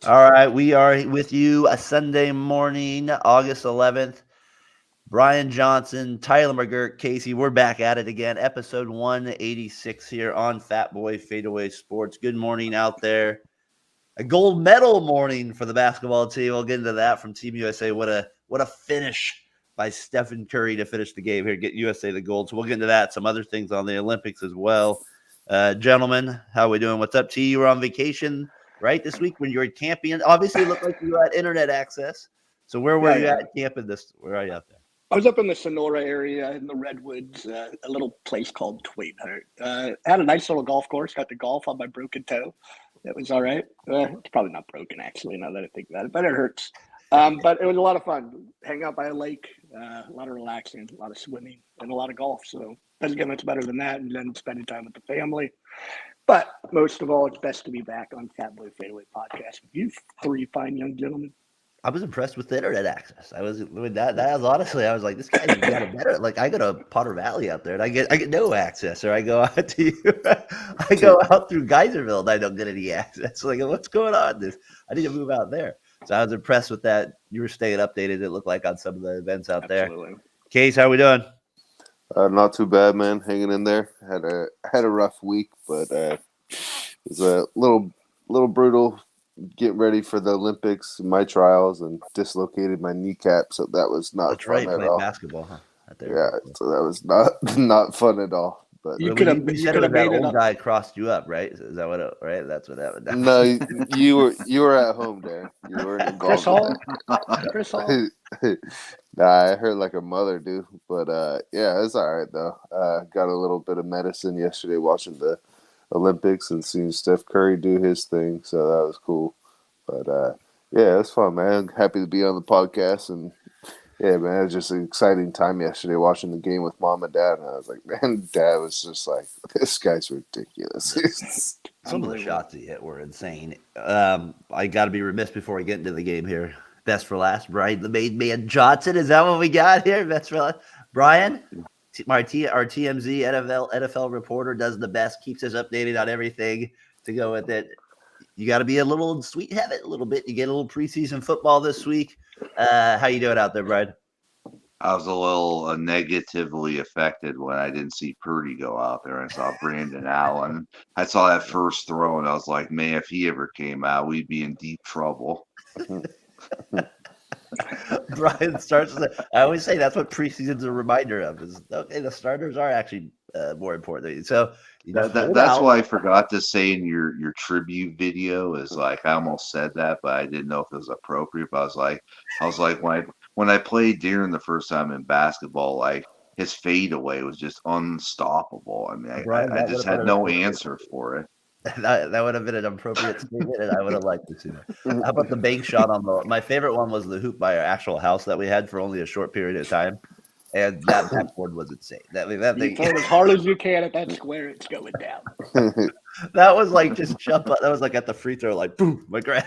All right, we are with you a Sunday morning, August 11th. Brian Johnson, Tyler McGirt, Casey, we're back at it again. Episode 186 here on Fatboy FadeAway Sports. Good morning out there. A gold medal morning for the basketball team. We'll get into that from Team USA. What a finish by Stephen Curry to finish the game here, get USA the gold. So we'll get into that. Some other things on the Olympics as well. Gentlemen, how we doing? What's up, T? You were on vacation, right, this week when you were camping? Obviously, it looked like you had internet access. So where were you at camping this? Where are you out there? I was up in the Sonora area in the Redwoods, a little place called Twainhart. Had a nice little golf course, got to golf on my broken toe. That was all right. It's probably not broken, actually, now that I think about it, but it hurts. But it was a lot of fun. Hang out by a lake, a lot of relaxing, a lot of swimming, and a lot of golf. So doesn't get much better than that, and then spending time with the family. But most of all, it's best to be back on Fatboy FadeAway podcast with you three fine young gentlemen. I was impressed with the internet access. I was honestly, I was like, this guy's got it better. Like I go to Potter Valley out there and I get no access, or I go out to I go out through Geyserville and I don't get any access. Like, what's going on? I need to move out there. So I was impressed with that. You were staying updated, it looked like, on some of the events out Absolutely. there. Case, how we doing? Not too bad, man. Hanging in there. Had a rough week, but it was a little brutal. Getting ready for the Olympics, my trials, and dislocated my kneecap, so that was not fun at all. Basketball, huh? Yeah, so that was not fun at all. But you could have that old guy crossed you up, right? Is that what? Right? That's what happened. No, you were at home there. You weren't involved. Chris Hall. Nah, I hurt like a mother, dude. But yeah, it's all right though. Got a little bit of medicine yesterday watching the Olympics and seeing Steph Curry do his thing, so that was cool. But yeah, it's fun, man. Happy to be on the podcast, and yeah, man, it was just an exciting time yesterday watching the game with mom and dad. And I was like, man, dad was just like, this guy's ridiculous. Some of the shots he hit were insane. I got to be remiss before we get into the game here. Best for last, Brian, the made man Johnson. Is that what we got here? Best for last, Brian. Our TMZ NFL reporter does the best, keeps us updated on everything to go with it. You got to be a little sweet habit a little bit. You get a little preseason football this week. How you doing out there, Brian? I was a little negatively affected when I didn't see Purdy go out there. I saw Brandon Allen. I saw that first throw, and I was like, man, if he ever came out, we'd be in deep trouble. Brian starts with it. I always say that's what preseason's a reminder of. Is okay, the starters are actually more important. So that's why I forgot to say in your tribute video is like I almost said that, but I didn't know if it was appropriate. But I was like when I played Darren the first time in basketball, like his fadeaway was just unstoppable. I mean, Brian, I just had no answer for it. That would have been an appropriate statement, and I would have liked to see that. How about the bank shot on the? My favorite one was the hoop by our actual house that we had for only a short period of time, and that backboard was insane. That thing, throw it as hard as you can at that square, it's going down. That was like just jump up. That was like at the free throw, like boom, my grand.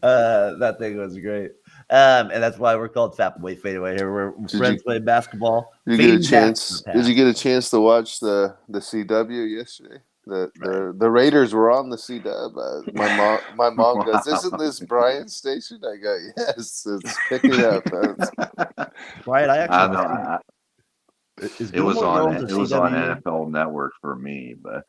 That thing was great. And that's why we're called Fatboy FadeAway here. We're friends playing basketball. Did you get a chance to watch the CW yesterday? The Raiders were on the CW. My mom goes, "Isn't this Brian's station?" I go, "Yes, it's picking up." Brian, I actually it was on NFL Network for me, but.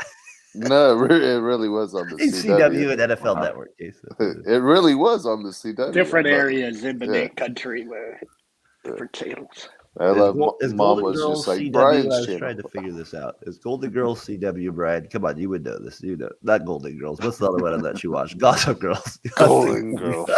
No, it really was on the CW and NFL Network. Case. It really was on the CW. Different areas in the country where different channels. I love Mom was Girls just like CW, Brian's I was channel. trying to figure this out. Is Golden Girls CW, Brian? Come on, you would know this. You know, not Golden Girls. What's the other one that you watch? Gossip Girls. Golden Girls.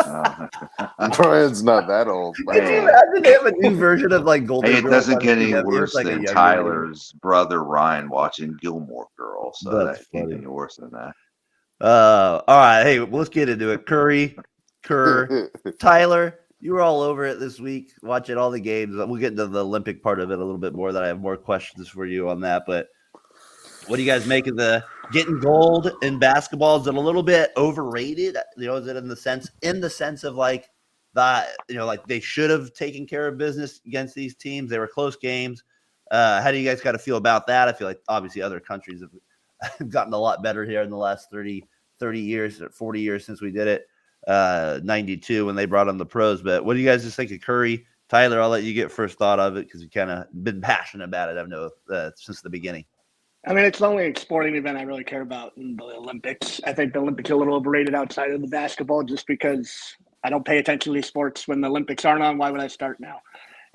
Brian's not that old. Can you imagine they have a new version of like Golden Girls? It doesn't get any worse than Tyler's brother Ryan watching Gilmore Girls. So that can't get any worse than that. All right. Hey, let's get into it. Kerr, Tyler. You were all over it this week, watching all the games. We'll get into the Olympic part of it a little bit more. That I have more questions for you on that. But what do you guys make of the getting gold in basketball? Is it a little bit overrated? You know, is it in the sense of like that? You know, like they should have taken care of business against these teams. They were close games. How do you guys got to feel about that? I feel like obviously other countries have gotten a lot better here in the last 30, 30 years or 40 years since we did it. 92 when they brought on the pros. But what do you guys just think of Curry? Tyler, I'll let you get first thought of it because you've kind of been passionate about it. I've known since the beginning. I mean, it's the only sporting event I really care about in the Olympics. I think the Olympics are a little overrated outside of the basketball just because I don't pay attention to these sports when the Olympics aren't on. Why would I start now?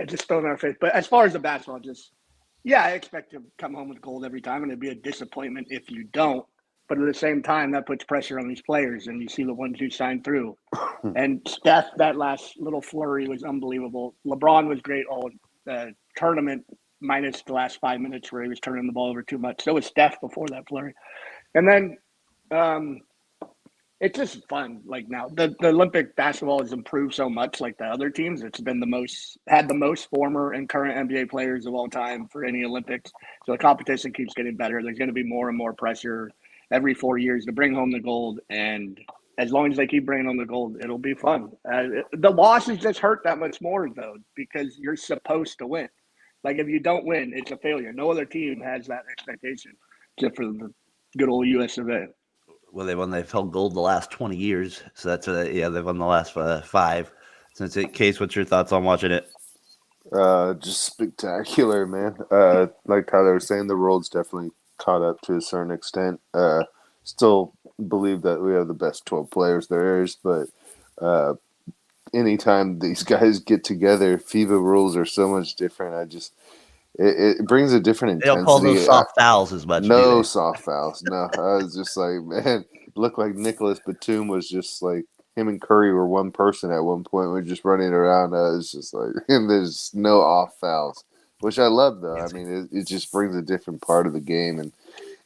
It's just thrown in our face. But as far as the basketball, I expect to come home with gold every time, and it'd be a disappointment if you don't. But at the same time, that puts pressure on these players, and you see the ones who signed through. And Steph, that last little flurry was unbelievable. LeBron was great all tournament, minus the last 5 minutes where he was turning the ball over too much. So was Steph before that flurry. And then it's just fun. Like now, the Olympic basketball has improved so much. Like the other teams, it's been had the most former and current NBA players of all time for any Olympics. So the competition keeps getting better. There's going to be more and more pressure every 4 years to bring home the gold. And as long as they keep bringing home the gold, it'll be fun. The losses just hurt that much more, though, because you're supposed to win. Like, if you don't win, it's a failure. No other team has that expectation, except for the good old US of A. Well, they've held gold the last 20 years. So that's, they've won the last 5. Since Case, what's your thoughts on watching it? Just spectacular, man. Like Tyler was saying, the world's definitely caught up to a certain extent. Still believe that we have the best 12 players there is, but anytime these guys get together, FIBA rules are so much different. It brings a different They intensity. don't call those soft fouls as much. No soft fouls. No, I was just like, man, it looked like Nicholas Batum was just like him and Curry were one person at one point. We're just running around. It's just like, and there's no off fouls, which I love though. I mean, it just brings a different part of the game, and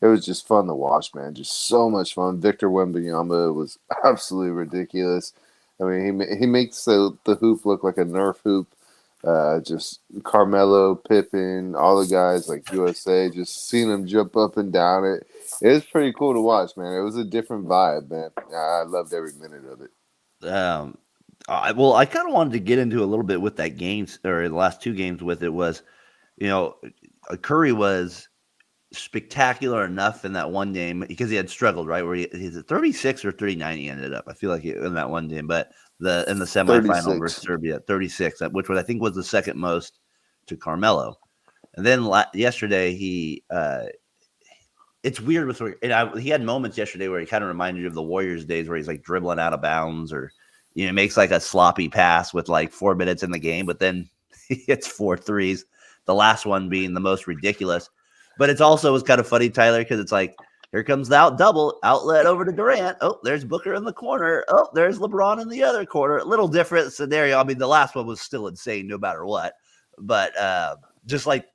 it was just fun to watch, man. Just so much fun. Victor Wembanyama was absolutely ridiculous. I mean, he makes the hoop look like a Nerf hoop. Just Carmelo, Pippen, all the guys like USA, just seeing them jump up and down it. It was pretty cool to watch, man. It was a different vibe, man. I loved every minute of it. I kind of wanted to get into a little bit with that game, or the last 2 games with it was, Curry was spectacular enough in that one game because he had struggled, right? Where he's at 36 or 39 he ended up. I feel like in that one game, but in the semifinal 36. versus Serbia, 36, which I think was the second most to Carmelo. And then yesterday it's weird with he had moments yesterday where he kind of reminded you of the Warriors days where he's like dribbling out of bounds or makes like a sloppy pass with like 4 minutes in the game, but then he hits 4 threes. The last one being the most ridiculous. But it's also was kind of funny, Tyler, because it's like, here comes the double outlet over to Durant. Oh, there's Booker in the corner. Oh, there's LeBron in the other corner. A little different scenario. I mean, the last one was still insane no matter what. But just like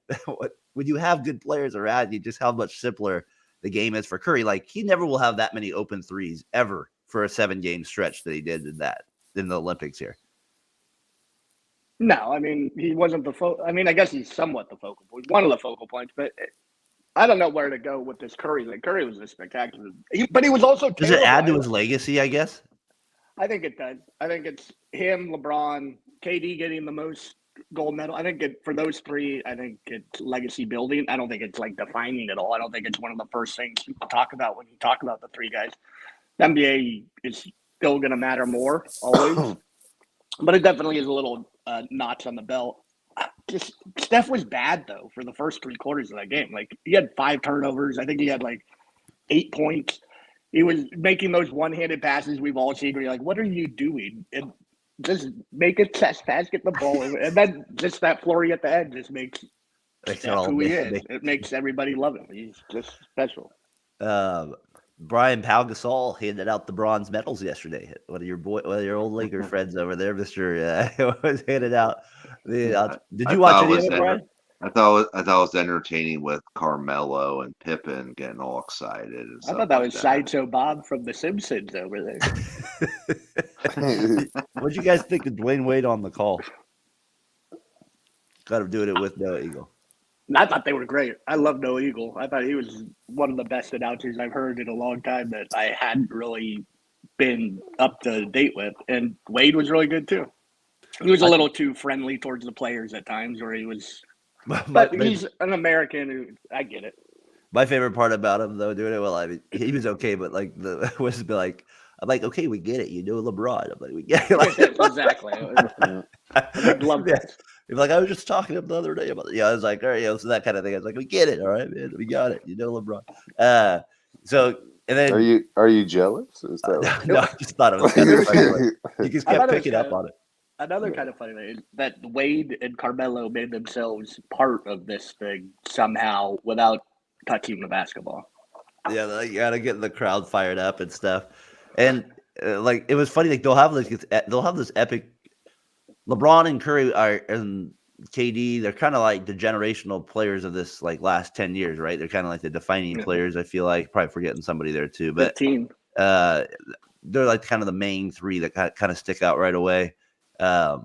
when you have good players around you, just how much simpler the game is for Curry. Like, he never will have that many open threes ever for a 7-game stretch that he did in the Olympics here. No, I mean, he wasn't I guess he's somewhat the focal point, one of the focal points, but I don't know where to go with this Curry. Like, Curry was a spectacular, but he was also Does it add to his legacy, I guess? I think it does. I think it's him, LeBron, KD getting the most gold medal. I think for those 3, I think it's legacy building. I don't think it's like defining at all. I don't think it's one of the first things people talk about when you talk about the 3 guys. The NBA is still going to matter more always, but it definitely is a little notch on the belt. Just Steph was bad though for the first 3 quarters of that game. Like, he had 5 turnovers. I think he had like 8 points. He was making those one-handed passes we've all seen where you're like, what are you doing? And just make a chest pass, get the ball, and then just that flurry at the end just makes Steph who he is. It makes everybody love him. He's just special. Brian Pau Gasol handed out the bronze medals yesterday. One of your old Laker friends over there, Mr. was handed out. Did you watch any of it, Brian? I thought it was entertaining with Carmelo and Pippen getting all excited. And I thought that was Sideshow Bob from The Simpsons over there. What'd you guys think of Dwayne Wade on the call? Got him doing it with Noah Eagle. I thought they were great. I love Noah Eagle. I thought he was one of the best announcers I've heard in a long time that I hadn't really been up to date with. And Wade was really good too. He was a little too friendly towards the players at times where he was – but he's an American who – I get it. My favorite part about him though doing it, well, I mean, he was okay, but like the was be like, I'm like, okay, we get it. You know LeBron. I'm like, we get it. Like, Exactly. I love yeah. this. He's like, I was just talking to him the other day about it. Yeah, I was like, all right, so that kind of thing. I was like, we get it, all right, man, we got it. You know LeBron. So and then Are you jealous? Is that no, I just thought it was kind of funny. Like, he what... just I kept thought it was picking up on it. another kind of funny thing is that Wade and Carmelo made themselves part of this thing somehow without touching the basketball. Yeah, like, you gotta get the crowd fired up and stuff. And like it was funny, like they'll have this epic. LeBron and Curry are and KD. They're kind of like the generational players of this like last 10 years, right? They're kind of like the defining players. I feel like probably forgetting somebody there too, but 15. They're like kind of the main three that kind of stick out right away. I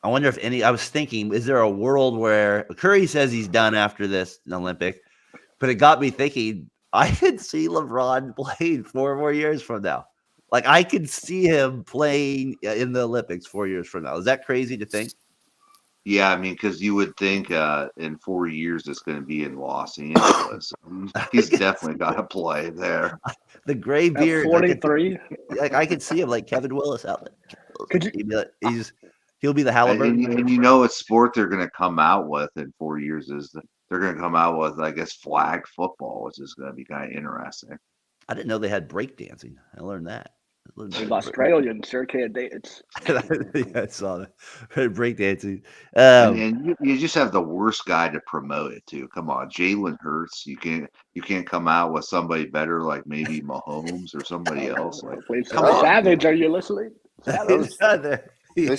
wonder if I was thinking, is there a world where Curry says he's done after this Olympic? But it got me thinking, I could see LeBron playing 4 more years from now. Like, I could see him playing in the Olympics 4 years from now. Is that crazy to think? Yeah, I mean, because you would think in 4 years it's going to be in Los Angeles. He's definitely got to play there. The gray beard. 43. Like I could see him like Kevin Willis out there. Could you? He'll be the Halliburton. And you know what sport they're going to come out with in 4 years is they're going to come out with, I guess, flag football, which is going to be kind of interesting. I didn't know they had breakdancing. I learned that. The Australians sure can't dance. Yeah, I saw that. Breakdancing. And you just have the worst guy to promote it to. Come on, Jalen Hurts. You can't come out with somebody better like maybe Mahomes or somebody else. Like, come on, Savage, are you listening? They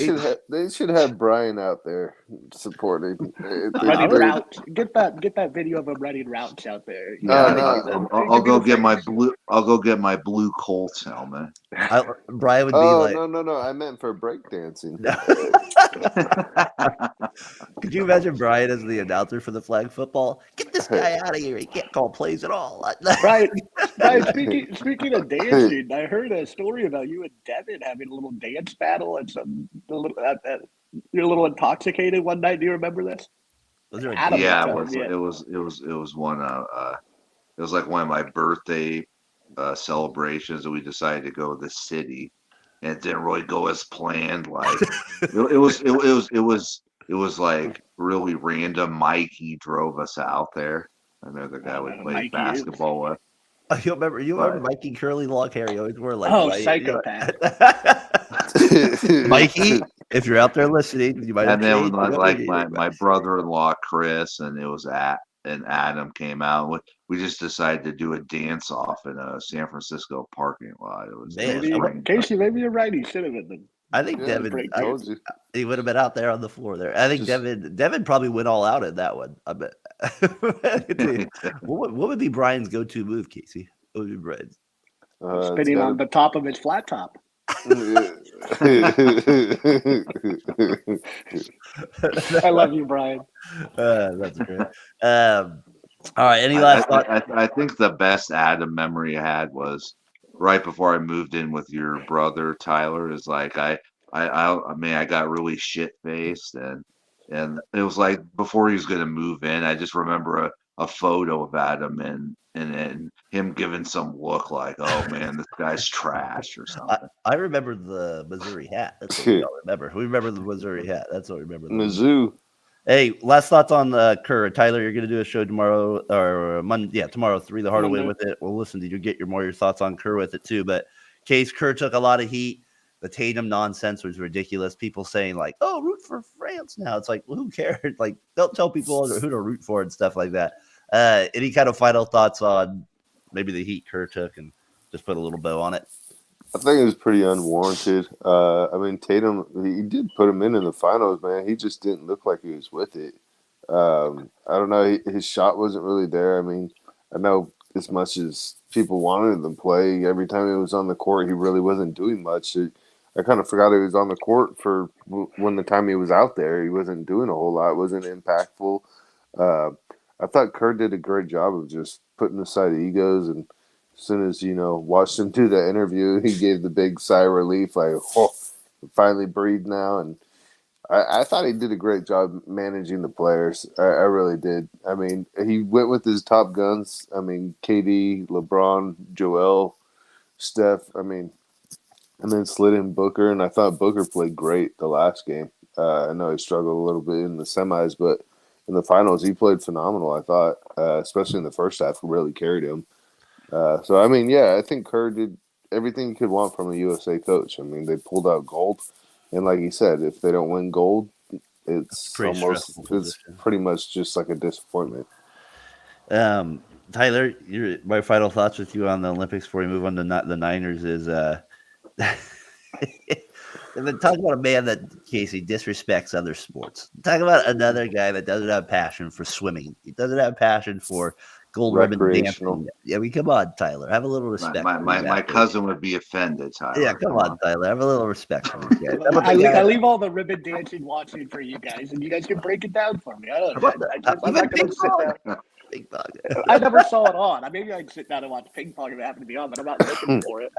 should have Brian out there supporting. Running routes. Get that video of him running routes out there. I'll go get my blue Colts helmet. Brian would be like, no. I meant for breakdancing. Could you imagine Brian as the announcer for the flag football? Get this guy out of here. He can't call plays at all. Right. Speaking of dancing, I heard a story about you and Devin having a little dance battle and you're a little intoxicated one night. Do you remember this? Yeah, it was one. It was like one of my birthday celebrations, and we decided to go to the city, and it didn't really go as planned. Like it was like really random. Mikey drove us out there. I know the guy we played basketball with. You remember Mikey curly long hair? He always wore like psychopath. Mikey, if you're out there listening, you might. And then like my brother-in-law Chris, and it was and Adam came out. We just decided to do a dance off in a San Francisco parking lot. It was Casey, maybe you're right. He should have been. I think Devin. He would have been out there on the floor there. I think Devin probably went all out in that one. I bet. What would be Brian's go-to move, Casey? What would be Brian's? Spinning on the top of his flat top. I love you, Brian. That's great. All right. Any last thoughts? I think the best Adam memory I had was right before I moved in with your brother Tyler. Is like I got really shit faced and it was like before he was gonna move in. I just remember a photo of Adam and him giving some look like, oh man, this guy's trash or something. I remember the Missouri hat. That's what we all remember. We remember the Missouri hat. That's what we remember. Mizzou. Hey, last thoughts on Kerr. Tyler, you're going to do a show tomorrow or Monday. Yeah, tomorrow, 3 the Hardaway with it. We'll listen to you get your thoughts on Kerr with it too. But Case Kerr took a lot of heat. The Tatum nonsense was ridiculous. People saying like, "Oh, root for France now." It's like, well, who cares? Like, don't tell people who to root for and stuff like that. Any kind of final thoughts on maybe the heat Kerr took and just put a little bow on it? I think it was pretty unwarranted. I mean, Tatum, he did put him in the finals, man. He just didn't look like he was with it. I don't know. His shot wasn't really there. I mean, I know as much as people wanted him to play, every time he was on the court, he really wasn't doing much. I kind of forgot he was on the court for when the time he was out there. He wasn't doing a whole lot. Wasn't impactful. I thought Kerr did a great job of just putting aside egos, and as soon as, watched him do the interview, he gave the big sigh of relief, like, oh, finally breathe now. And I thought he did a great job managing the players. I really did. I mean, he went with his top guns. I mean, KD, LeBron, Joel, Steph. I mean, and then slid in Booker, and I thought Booker played great the last game. I know he struggled a little bit in the semis, but in the finals he played phenomenal. I thought, especially in the first half, really carried him. So I mean, yeah, I think Kerr did everything you could want from a USA coach. I mean, they pulled out gold, and like you said, if they don't win gold, it's pretty much just like a disappointment. Tyler, my final thoughts with you on the Olympics before we move on to the Niners is and then talk about a man that, Casey, disrespects other sports. Talk about another guy that doesn't have passion for swimming. He doesn't have passion for gold ribbon dancing. Yeah, I mean, come on, Tyler. Have a little respect. My cousin would be offended, Tyler. Yeah, come on, Tyler. Have a little respect for these guys. I leave all the ribbon dancing watching for you guys, and you guys can break it down for me. I don't know. I'm not going to sit down. Ping pong. I never saw it on. Maybe I'd sit down and watch ping pong if it happened to be on, but I'm not looking for it.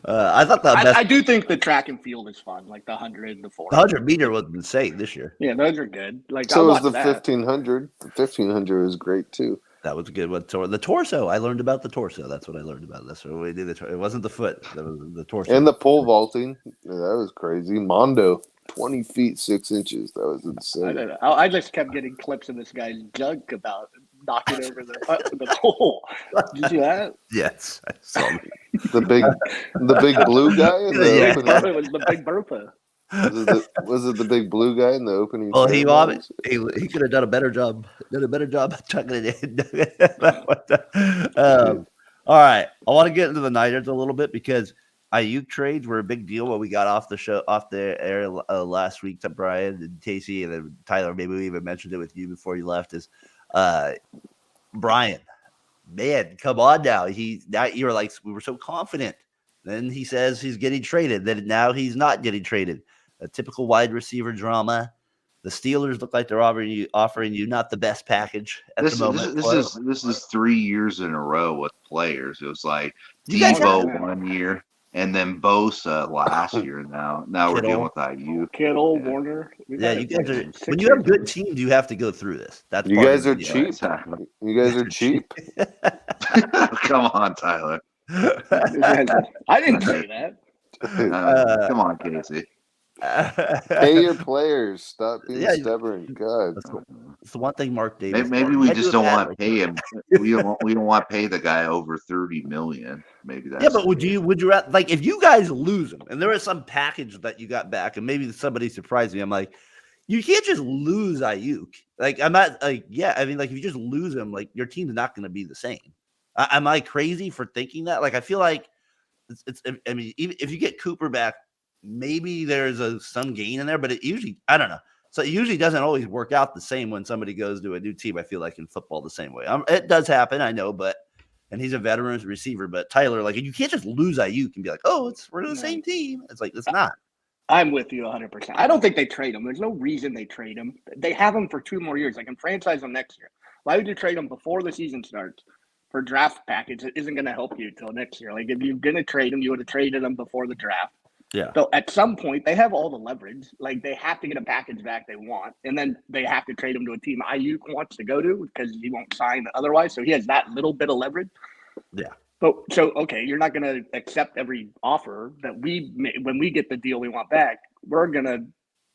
I thought I do think the track and field is fun, like the 100 and the 400. The 100 meter was insane this year. Yeah, those are good. Like so was the 1500. The 1500 was great too. That was a good one. The torso. I learned about the torso. That's what I learned about. That's what we did. It wasn't the foot. That was the torso. And the pole vaulting. Yeah, that was crazy. Mondo. 20 feet 6 inches. That was insane. I don't know. I just kept getting clips of this guy's junk about knocking over the pole. Did you see that? Yes, I saw that. the big blue guy in the opening. It was the Big Bertha. Was it the big blue guy in the opening? Well, he could have done a better job. Chucking it in. All right, I want to get into the Niners a little bit because Aiyuk trades were a big deal when we got off the air last week to Brian and Casey and then Tyler. Maybe we even mentioned it with you before you left. Is Brian, man, come on now. You were like, we were so confident. Then he says he's getting traded. Then now he's not getting traded. A typical wide receiver drama. The Steelers look like they're offering you not the best package at the moment. This is 3 years in a row with players. It was like Devo 1 year. And then Bosa last year. Now we're dealing with Aiyuk. Kittle, Warner. Yeah, you guys are. When you have good teams, you have to go through this. That's you guys are cheap. Exactly. You guys are cheap. Come on, Tyler. I didn't say that. Come on, Casey. Pay your players. Stop being stubborn. God. It's the one thing Mark Davis. Maybe we just don't want to pay him. We don't want to pay the guy over $30 million. Maybe that's. Yeah, but would you like if you guys lose him and there is some package that you got back and maybe somebody surprised me? I'm like, you can't just lose Aiyuk. Like I'm not like I mean like if you just lose him, like your team's not going to be the same. Am I crazy for thinking that? Like I feel like it's. I mean, even if you get Cooper back. Maybe there's some gain in there, but it usually, I don't know. So it usually doesn't always work out the same when somebody goes to a new team. I feel like in football the same way. It does happen, I know, and he's a veteran receiver. But Tyler, like you can't just lose Aiyuk and be like, oh, we're the same team. It's like it's not. I'm with you 100%. I don't think they trade him. There's no reason they trade him. They have him for 2 more years. They can franchise him next year. Why would you trade him before the season starts for draft package? It isn't going to help you until next year. Like if you're going to trade him, you would have traded him before the draft. Yeah. So at some point, they have all the leverage. Like they have to get a package back they want, and then they have to trade him to a team Aiyuk wants to go to because he won't sign otherwise. So he has that little bit of leverage. Yeah. But so okay, you're not going to accept every offer that when we get the deal we want back. We're going to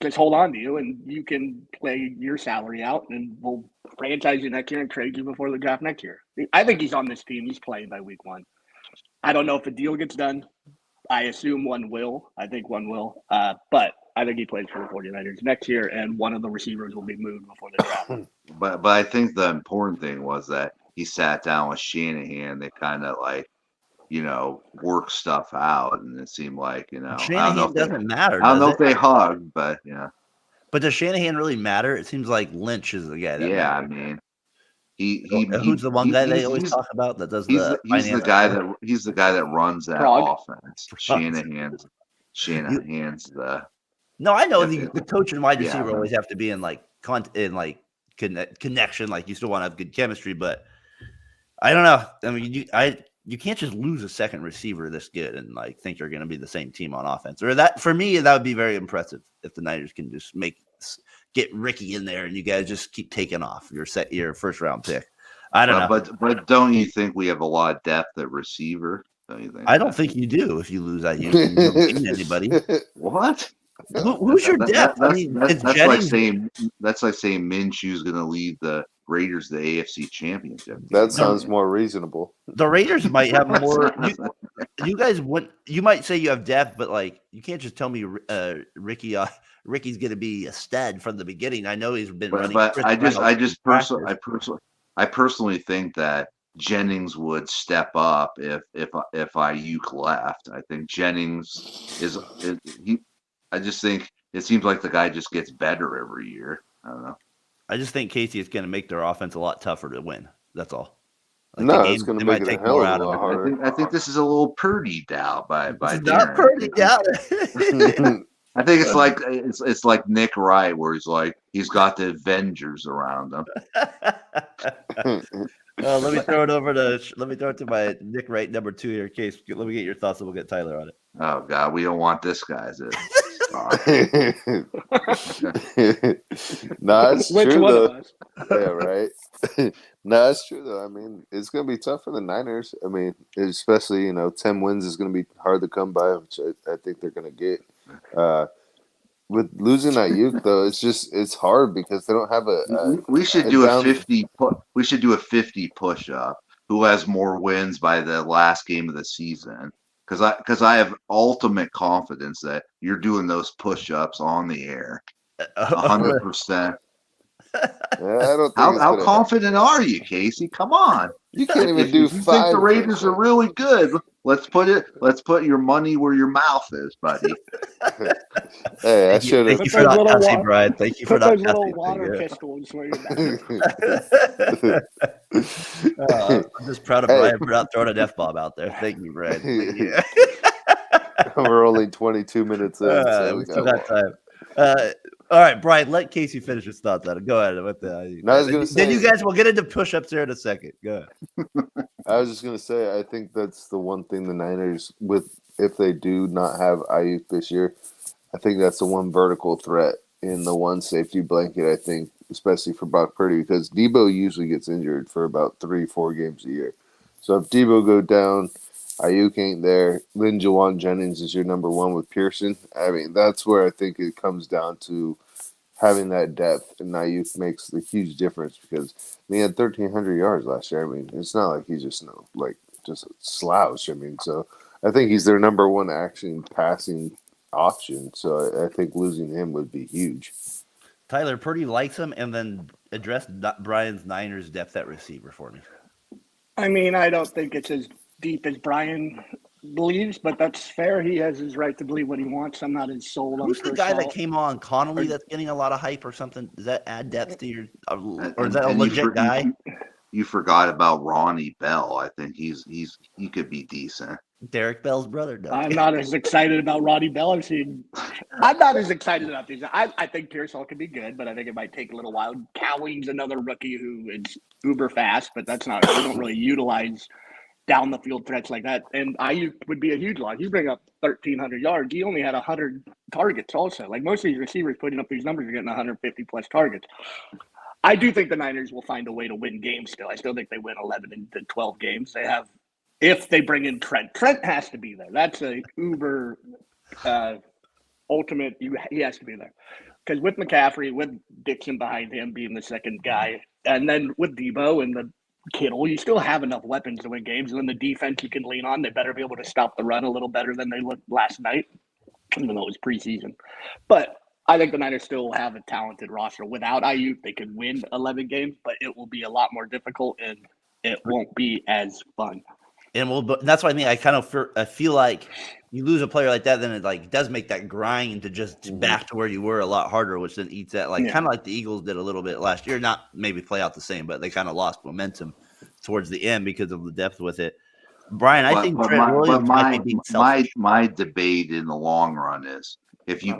just hold on to you, and you can play your salary out, and we'll franchise you next year and trade you before the draft next year. I think he's on this team. He's playing by week 1. I don't know if a deal gets done. I assume one will. I think one will. But I think he plays for the 49ers next year, and one of the receivers will be moved before the draft. But I think the important thing was that he sat down with Shanahan. They kind of work stuff out, and it seemed like Shanahan doesn't matter. I don't know if they hugged, but yeah. But does Shanahan really matter? It seems like Lynch is the guy that matters. I mean. Who's the one guy they always talk about that does he's the guy that runs that offense. Shanahan's the. No, I know the coach and wide receiver always have to be in connection. Like you still want to have good chemistry, but I don't know. I mean, you can't just lose a second receiver this good and like think you're going to be the same team on offense. Or that for me, that would be very impressive if the Niners can just get Ricky in there and you guys just keep taking off your first round pick. I don't know, but don't you think we have a lot of depth at receiver? Don't you think? I don't think you do if you lose Aiyuk. You don't gain anybody. What? Who's your depth? That's like saying Minshew's going to lead the Raiders to the AFC Championship. That sounds more reasonable. The Raiders might have more. You guys would. You might say you have depth, but like you can't just tell me Ricky's going to be a stud from the beginning. I know he's been running. But I personally think that Jennings would step up if Aiyuk left. I think Jennings I just think it seems like the guy just gets better every year. I don't know. I just think Casey is going to make their offense a lot tougher to win. That's all. Like no, it's going to make it a hell of a lot harder. I think this is a little Purdy'd out by not Purdy'd out. I think it's like Nick Wright, where he's got the Avengers around him. Let me throw it to my Nick Wright number 2 here, Case. Let me get your thoughts, and we'll get Tyler on it. Oh God, we don't want this guy. No, it's true though. Yeah, right. No, it's true though. I mean, it's going to be tough for the Niners. I mean, especially 10 wins is going to be hard to come by, which I think they're going to get. With losing Aiyuk though, it's hard because they don't have we should do a 50. We should do a 50 push-up. Who has more wins by the last game of the season? Because I have ultimate confidence that you're doing those push-ups on the air, 100%. How confident are you, Casey? Come on, you can't even do 5. You think the Raiders are really good? Let's put your money where your mouth is, buddy. Hey, I should have. Thank you for not cussing, Brian. Thank you for not cussing. Put those little water pistols where you're I'm just proud of Brian for not throwing an F-bomb out there. Thank you, Brian. Thank you. We're only 22 minutes in, so we still got time. All right, Brian, let Casey finish his thoughts on it. Go ahead. Then you guys will get into push-ups there in a second. Go ahead. I was just going to say, I think that's the one thing the Niners, if they do not have Aiyuk this year, I think that's the one vertical threat in the one safety blanket, I think, especially for Brock Purdy, because Debo usually gets injured for about 3-4 games a year. So if Debo go down, Aiyuk ain't there, then Jawan Jennings is your number 1 with Pearson. I mean, that's where I think it comes down to having that depth, and Aiyuk makes the huge difference because he had 1,300 yards last year. I mean, it's not like he's just just a slouch. I mean, so I think he's their number 1 action passing option. So I think losing him would be huge. Tyler, Purdy likes him, and then address Brian's Niners depth at receiver for me. I mean, I don't think it's as deep as Brian believes, but that's fair. He has his right to believe what he wants. I'm not as sold on. Who's the guy that came on, Connolly, that's getting a lot of hype or something? Does that add depth to your, or is that a legit guy? You forgot about Ronnie Bell. I think he could be decent. Derek Bell's brother. No. I'm not as excited about Ronnie Bell. I'm not as excited about these. I think Pearsall could be good, but I think it might take a little while. Cowing's another rookie who is uber fast, but that's not. We don't really utilize down the field threats like that. And Aiyuk would be a huge loss. You bring up 1,300 yards. He only had 100 targets also. Like most of these receivers putting up these numbers are getting 150 plus targets. I do think the Niners will find a way to win games still. I still think they win 11 to 12 games. They have, if they bring in Trent. Trent has to be there. That's a uber ultimate. He has to be there. Because with McCaffrey, with Dixon behind him being the second guy, and then with Debo and the Kittle, you still have enough weapons to win games. And then the defense you can lean on, they better be able to stop the run a little better than they looked last night, even though it was preseason. But I think the Niners still have a talented roster. Without Aiyuk, they could win 11 games, but it will be a lot more difficult and it won't be as fun. And that's what I mean. I kind of I feel like you lose a player like that, then it does make that grind to just back to where you were a lot harder, which then eats that kind of like the Eagles did a little bit last year. Not maybe play out the same, but they kind of lost momentum towards the end because of the depth with it. Brian, I think Trent Williams might be my debate in the long run is if you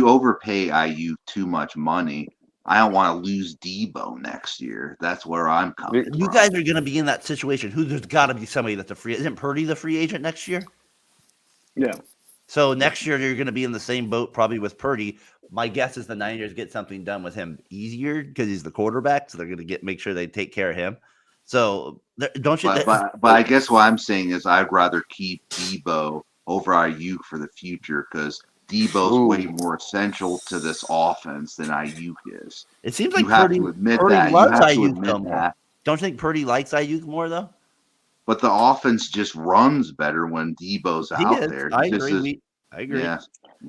overpay Aiyuk too much money, I don't want to lose Debo next year. That's where I'm coming from. You guys are going to be in that situation. There's got to be somebody that's a free. Isn't Purdy the free agent next year? Yeah. So next year you're going to be in the same boat probably with Purdy. My guess is the Niners get something done with him easier because he's the quarterback, so they're going to make sure they take care of him. So don't you? But I guess what I'm saying is I'd rather keep Debo over Aiyuk for the future because Debo's way more essential to this offense than Aiyuk is. It seems like you have Purdy, to admit Purdy that. loves You have to Aiyuk admit more. that. Don't you think Purdy likes Aiyuk more though? But the offense just runs better when Debo's out there. I agree. I agree. Yeah.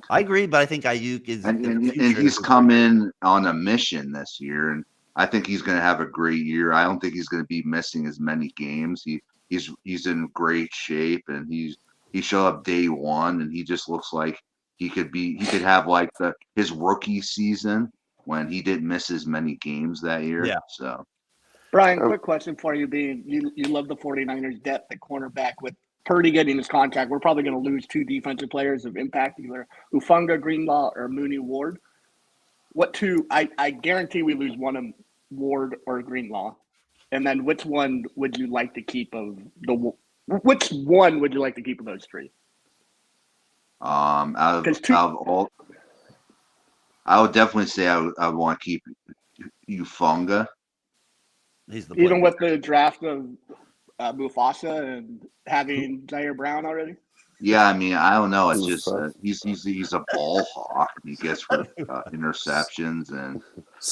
I agree, but I think Aiyuk is and he's come in on a mission this year, and I think he's going to have a great year. I don't think he's going to be missing as many games. He's in great shape, and he showed up day one, and he just looks like he could have like his rookie season when he didn't miss as many games that year. Yeah. So, Brian, quick question for you: being you love the 49ers depth at cornerback with Purdy getting his contract, we're probably going to lose two defensive players of impact, either Hufanga, Greenlaw, or Mooney Ward. What two? I guarantee we lose one of Ward or Greenlaw. And then which one would you like to keep of which one would you like to keep of those three? out of all, I would definitely say I would want to keep Hufanga. Even with the draft of Mufasa and having Zaire Brown already. Yeah, I mean, I don't know. It's just he's a ball hawk. He gets interceptions, and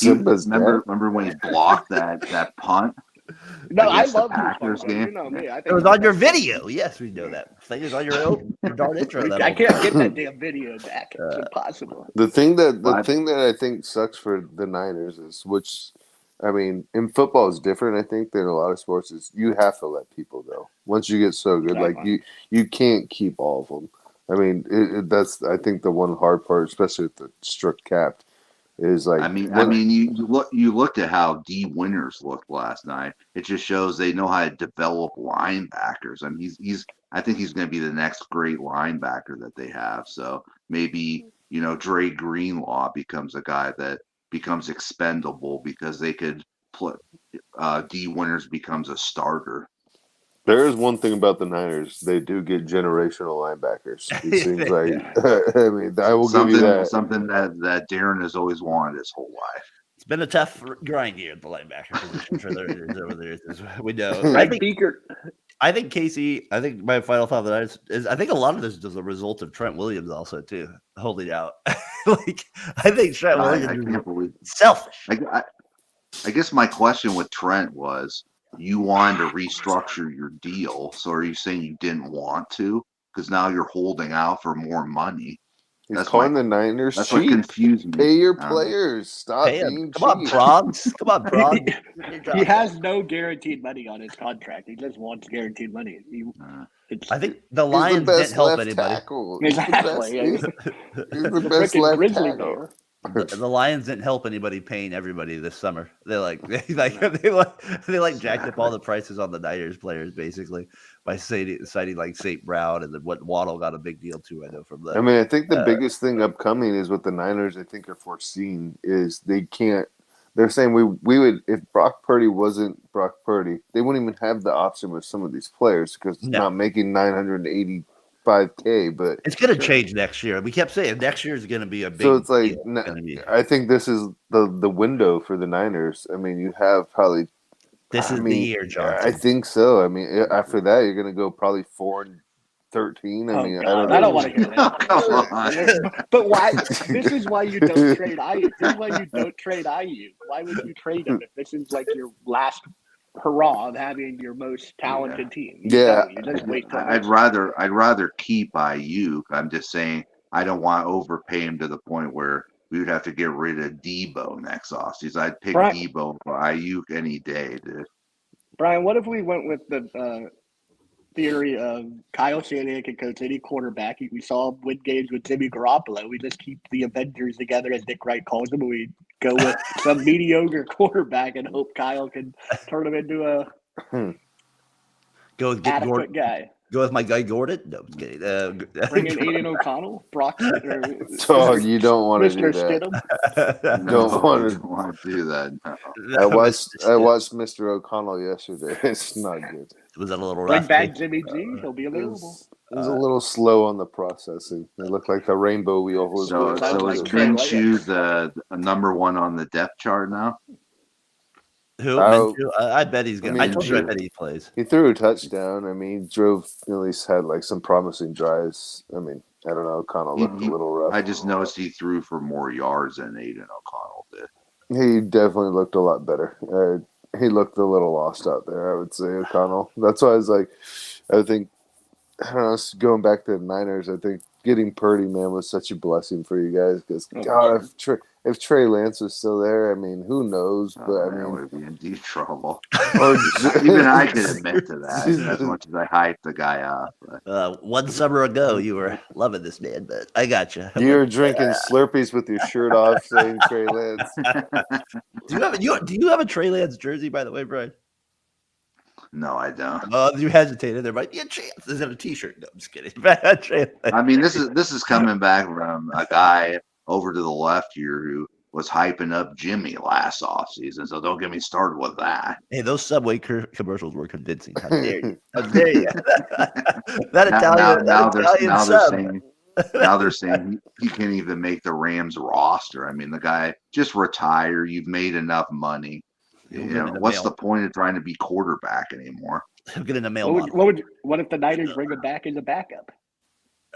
remember when he blocked that punt? No, I love the Packers game. You know me. I think it was on your video. Yes, we know that. Thing is on your darn intro. I can't get that damn video back. It's impossible. The thing that I think sucks for the Niners is, which, I mean, in football is different, I think, than a lot of sports, is you have to let people go. Once you get so good, like you can't keep all of them. I mean, that's, I think, the one hard part, especially with the strict capped, is like. I mean, you looked at how D Winters looked last night. It just shows they know how to develop linebackers. I mean, I think he's going to be the next great linebacker that they have. So maybe Dre Greenlaw becomes a guy that becomes expendable because they could put D Winters becomes a starter. There is one thing about the Niners. They do get generational linebackers. It seems like, I mean, I will give you that. Something that Darren has always wanted his whole life. It's been a tough grind year at the linebacker position for there. We know. I think Casey, my final thought that is I think a lot of this is a result of Trent Williams also too, holding out. I think Trent Williams I can't believe selfish. I guess my question with Trent was, you wanted to restructure your deal, so are you saying you didn't want to? Because now you're holding out for more money. He's calling the Niners that's cheap. What confused me. Pay your players. Stop being cheap. Come on, Bronx. Come on, Bronx. He has no guaranteed money on his contract. He just wants guaranteed money. I think the Lions didn't help anybody. Exactly. He's the best left tackle. The Lions didn't help anybody paying everybody this summer. They jacked up all the prices on the Niners players basically by citing like St. Brown, and then what Waddle got a big deal too. I know from that. I mean, I think the biggest thing upcoming is what the Niners I think are foreseeing is they can't. They're saying we would, if Brock Purdy wasn't Brock Purdy, they wouldn't even have the option with some of these players because it's not making $985K. But it's going to change next year. We kept saying next year is going to be a big. So it's like I think this is the window for the Niners. I mean, you have probably. This is the year, Johnson. I think so. I mean, after that, you're going to go probably 4-13. I mean, I don't want to hear that. But why? This is why you don't trade Aiyuk. This is why you don't trade Aiyuk. Why would you trade him if this is like your last hurrah of having your most talented team? You just wait till I'd rather keep Aiyuk. I'm just saying I don't want to overpay him to the point where we would have to get rid of Debo next offseason. I'd pick Debo for Aiyuk any day, dude. Brian, what if we went with the theory of Kyle Shanahan can coach any quarterback? We saw win games with Jimmy Garoppolo. We just keep the Avengers together, as Nick Wright calls them. We go with some mediocre quarterback and hope Kyle can turn him into a go get adequate guy. Go with my guy Gordon. No, I'm just kidding. Bring in Aiden O'Connell, Brock, or Oh, you don't want to do Mr. that. Stidham. Don't No, want you to. don't want to do that. No. I watched Mr. O'Connell yesterday. It's not good. Was that a little Bring rough? back Jimmy G. He'll be available. It was a little slow on the processing. It looked like the rainbow wheel was So, going Sounds so like is faster. Minshew the number one on the depth chart now? Who? Oh, Minshew? I bet he's gonna. I told you I Minshew. bet he plays. He threw a touchdown. I mean, he drove, at least had like some promising drives. I mean, I don't know. Kind of looked a little rough. I just noticed he threw for more yards than Aiden O'Connell did. He definitely looked a lot better. He looked a little lost out there, I would say, O'Connell. That's why I was like, I think, I don't know, going back to the Niners, I think getting Purdy, man, was such a blessing for you guys. Because, God, if Trey Lance was still there, I mean, who knows? But, I mean, would be in deep trouble. or Even I can admit to that, as much as I hyped the guy up. But. One summer ago, you were loving this man, but I got you. you were drinking Slurpees with your shirt off, saying Trey Lance. Do you have a Trey Lance jersey, by the way, Brian? No, I don't. You hesitated. There might be a chance. Is it a T-shirt? No, I'm just kidding. I mean, this is coming back from a guy over to the left here who was hyping up Jimmy last offseason. So don't get me started with that. Hey, those Subway commercials were convincing. How dare you? How dare you? That Italian sub. Now they're saying he can't even make the Rams roster. I mean, the guy just retire. You've made enough money. What's the point of trying to be quarterback anymore? He'll get in the mail. What if the Niners bring him back as a backup?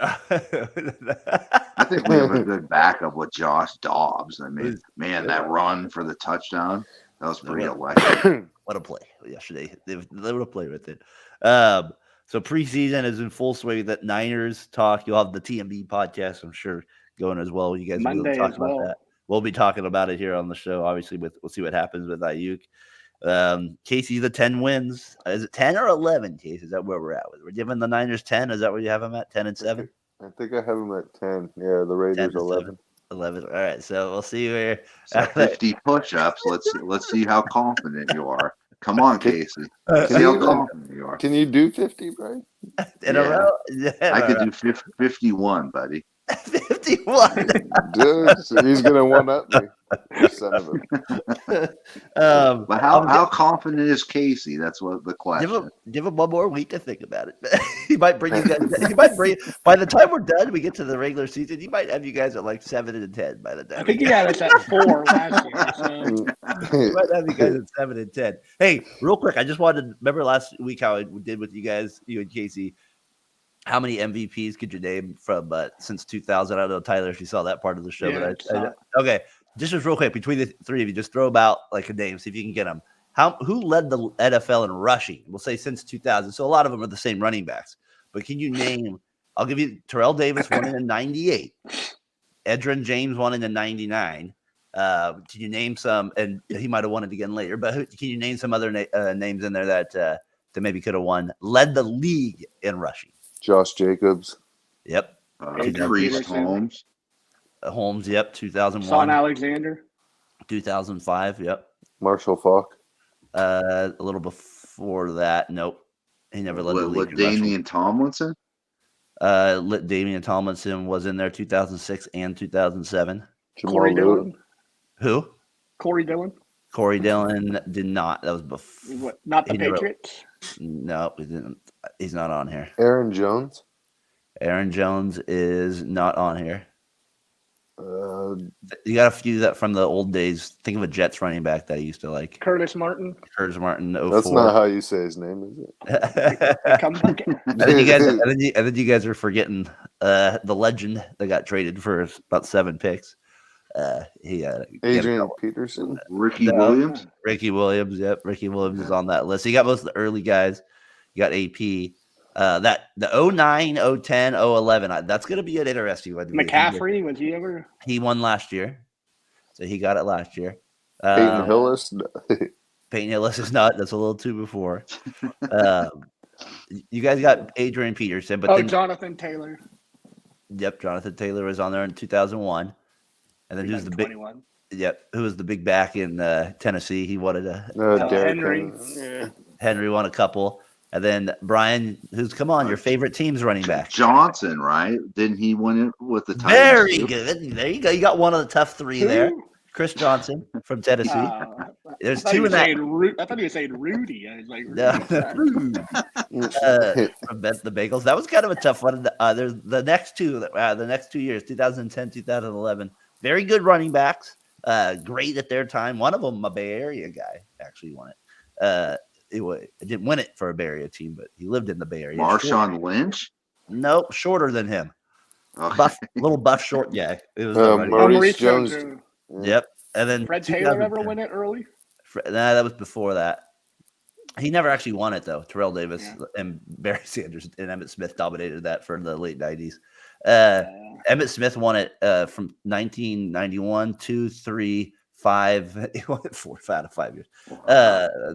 I think we have a good backup with Josh Dobbs. I mean, man, that run for the touchdown, that was pretty electric. What a play yesterday. They would have played with it. So preseason is in full swing. That Niners talk. You'll have the TMB podcast, I'm sure, going as well. You guys will be talking about that. We'll be talking about it here on the show. Obviously, we'll see what happens with Aiyuk. Casey, the 10 wins. Is it 10 or 11, Casey? Is that where we're at? We're giving the Niners 10. Is that where you have them at? 10 and 7? I think I have them at 10. Yeah, the Raiders 11. 11. All right, so we'll see where. So 50 push-ups. Let's see how confident you are. Come on, Casey. See how confident you are. Can you do 50, Brian? In a row? Yeah, I could do 51, buddy. 51. Dude, so he's gonna one up me. Son of a. But how confident is Casey? That's what the question. Give him one more week to think about it. He might bring you guys. He might bring. By the time we're done, we get to the regular season. He might have you guys at like 7 and 10. By the time I think he had us at 4 last year. So. He might have you guys at 7 and 10. Hey, real quick, I just wanted to remember last week how I did with you guys, you and Casey. How many MVPs could you name from since 2000? I don't know, Tyler, if you saw that part of the show. Yeah, but okay, just real quick, between the three of you, just throw about like a name, see if you can get them. Who led the NFL in rushing? We'll say since 2000. So a lot of them are the same running backs. But can you name? I'll give you Terrell Davis won in '98, Edgerrin James won in '99. Can you name some? And he might have won it again later. But can you name some other names in there that maybe could have won? Led the league in rushing. Josh Jacobs. Yep. Priest Holmes. Holmes. Yep. 2001. Son Alexander. 2005. Yep. Marshall Faulk. A little before that. Nope. He never led the league. Damian Tomlinson. Damian Tomlinson was in there 2006 and 2007. Corey Dillon. Who? Corey Dillon. Corey Dillon did not. That was before. What, not the Patriots? No, he didn't. He's not on here. Aaron Jones. Aaron Jones is not on here. You got a few that from the old days. Think of a Jets running back that I used to like. Curtis Martin. 04. That's not how you say his name, is it? And then you guys are forgetting the legend that got traded for about 7 picks. Adrian Peterson. Ricky Williams. Ricky Williams. Yep. Ricky Williams is on that list. So you got most of the early guys. You got AP. That the 09, 010, 011. That's going to be an interesting one. McCaffrey, was he ever? He won last year. So he got it last year. Peyton Hillis. Peyton Hillis is not. That's a little too before. You guys got Adrian Peterson. But Jonathan Taylor. Yep. Jonathan Taylor was on there in 2001. And then who's the big? 21. Yep. Who was the big back in Tennessee? He wanted a Henry. Henry won a couple. And then Brian, come on, your favorite team's running back. Johnson, right? Didn't he win it with the Titans? Very too? good. There you go. You got one of the tough three there. Chris Johnson from Tennessee. There's two in that. I thought he was saying Rudy. I was like, from the Bagels. That was kind of a tough one. There's the next 2 years, 2010, 2011. Very good running backs. Great at their time. One of them, a Bay Area guy, actually won it. It didn't win it for a Bay Area team, but he lived in the Bay Area. Marshawn Lynch? Nope, shorter than him. Okay. Little buff, short guy. It was Maurice Jones. Yep. And then Fred Taylor ever win it early? Nah, that was before that. He never actually won it, though. Terrell Davis and Barry Sanders and Emmitt Smith dominated that for the late 90s. Emmitt Smith won it from 1991, 2, 3, 5. He won it 4 out of 5 years.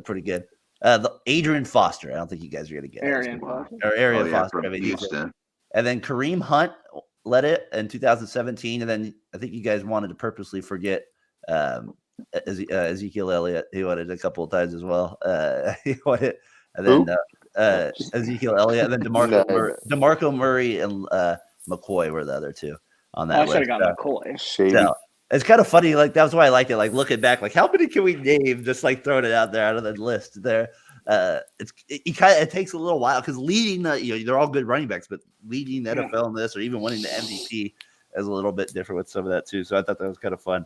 Pretty good. Adrian Foster. I don't think you guys are going to get Arian Foster. From Houston. And then Kareem Hunt led it in 2017. And then I think you guys wanted to purposely forget Ezekiel Elliott. He won it a couple of times as well. He won it. And then Ezekiel Elliott. And then DeMarco Murray and McCoy were the other two on that I list. should have got McCoy. So, it's kind of funny. Like, that's why I like it. Like, looking back, like, how many can we name? Just like throwing it out there out of the list there. It takes a little while because leading they're all good running backs, but leading the NFL in this or even winning the MVP is a little bit different with some of that too. So I thought that was kind of fun.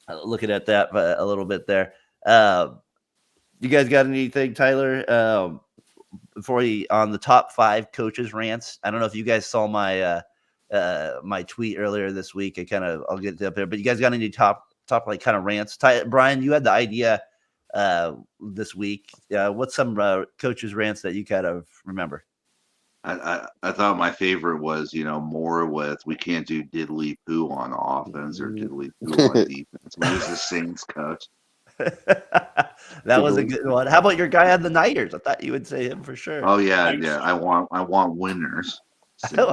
Looking at that a little bit there. You guys got anything, Tyler? Before on the top 5 coaches rants, I don't know if you guys saw my my tweet earlier this week. I'll get it up there. But you guys got any top like kind of rants? Brian, you had the idea this week. What's some coaches rants that you kind of remember? I thought my favorite was, more with we can't do diddly poo on offense or diddly poo on defense. He was the Saints coach. That was a good one. How about your guy on the Niners? I thought you would say him for sure. Oh yeah. I want winners. That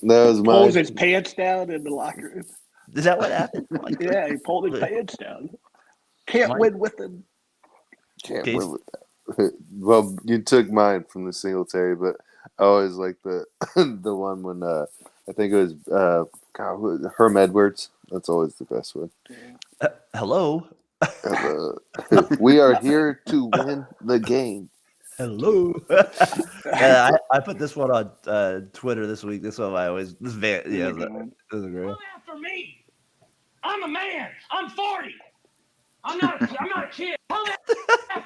was mine. Pulls his pants down in the locker room. Is that what happened? Yeah, he pulled his pants down. Can't win with him. Can't win with that. Well, you took mine from the Singletary, but I always like the one when I think it was Herm Edwards. That's always the best one. Hello. We are here to win the game. Hello. I put this one on Twitter this week. This one this is a great. Come after me. I'm a man. I'm 40. I'm not a kid.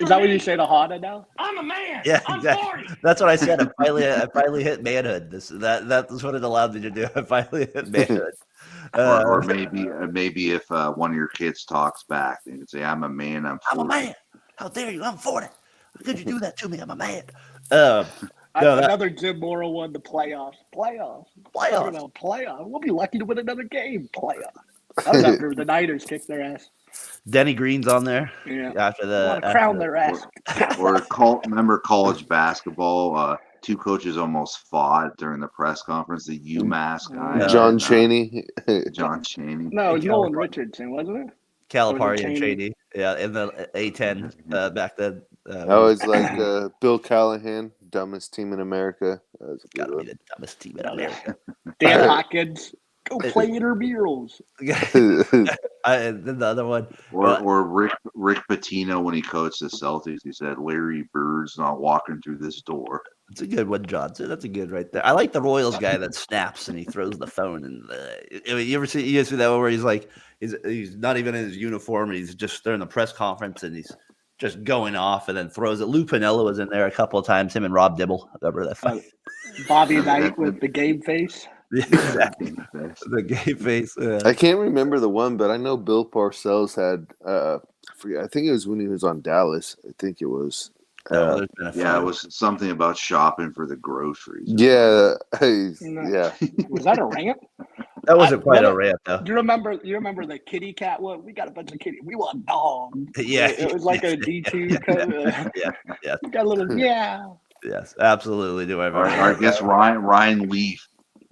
Is that what you say to Hana now? I'm a man. Yeah, I'm exactly. 40. That's what I said. I finally hit manhood. That's what it allowed me to do. I finally hit manhood. Or maybe if one of your kids talks back, they can say, "I'm a man. I'm 40. I'm a man. How dare you? I'm 40. How could you do that to me? I'm a man." Another Jim Mora one. The playoffs. We'll be lucky to win another game. Playoffs. That was after the Niners kicked their ass. Denny Green's on there. Yeah. After the crown their ass. Remember college basketball? 2 coaches almost fought during the press conference. The UMass guy, John Chaney. John Chaney. No, it was Nolan Richardson, wasn't it? Calipari and Chaney. Yeah, in the A10 back then. I always like Bill Callahan, dumbest team in America. Gotta be the dumbest team in America. Dan Hopkins. Go play intramurals. And then the other one. Or Rick Pitino when he coached the Celtics. He said, "Larry Bird's not walking through this door." That's a good one, Johnson. That's a good right there. I like the Royals guy that snaps and he throws the phone. And you ever see that one where he's like, he's not even in his uniform. And he's just there in the press conference and he's just going off and then throws it. Lou Piniella was in there a couple of times. Him and Rob Dibble. Remember that fight? Bobby Knight with the game face. Yeah, exactly. The game face. I can't remember the one, but I know Bill Parcells had. I think it was when he was on Dallas. I think it was. It was something about shopping for the groceries. Yeah, yeah. Was that a rant? That wasn't quite a rant, though. Do you remember the kitty cat one? We got a bunch of kitty. We want dogs. Yeah, it was like a D2. Yeah. We got a little Yes, absolutely. Do I guess Ryan Leaf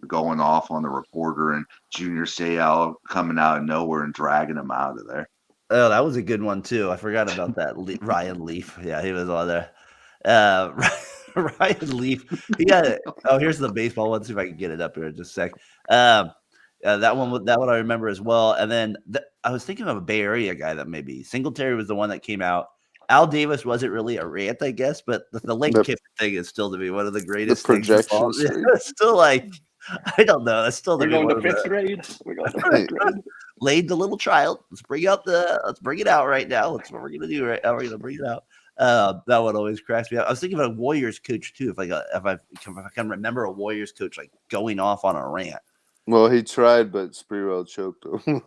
going off on the reporter and Junior Seau coming out of nowhere and dragging him out of there. Oh, that was a good one too. I forgot about that. Ryan Leaf. Yeah, he was on there. Ryan Leaf. He got it. Oh, here's the baseball one. See if I can get it up here in just a sec. That one I remember as well. And then I was thinking of a Bay Area guy that maybe Singletary was the one that came out. Al Davis wasn't really a rant, I guess, but the Lane Kiffin thing is still to be one of the greatest things. Projection It's still like, I don't know. That's still to We're be going one to of fifth the grade. We're going to fifth grade. laid the little child. Let's bring it out right now. That's what we're gonna do right now. We're gonna bring it out. That one always cracks me up. I was thinking about a Warriors coach too. If I can remember a Warriors coach like going off on a rant. Well, he tried, but Sprewell choked him.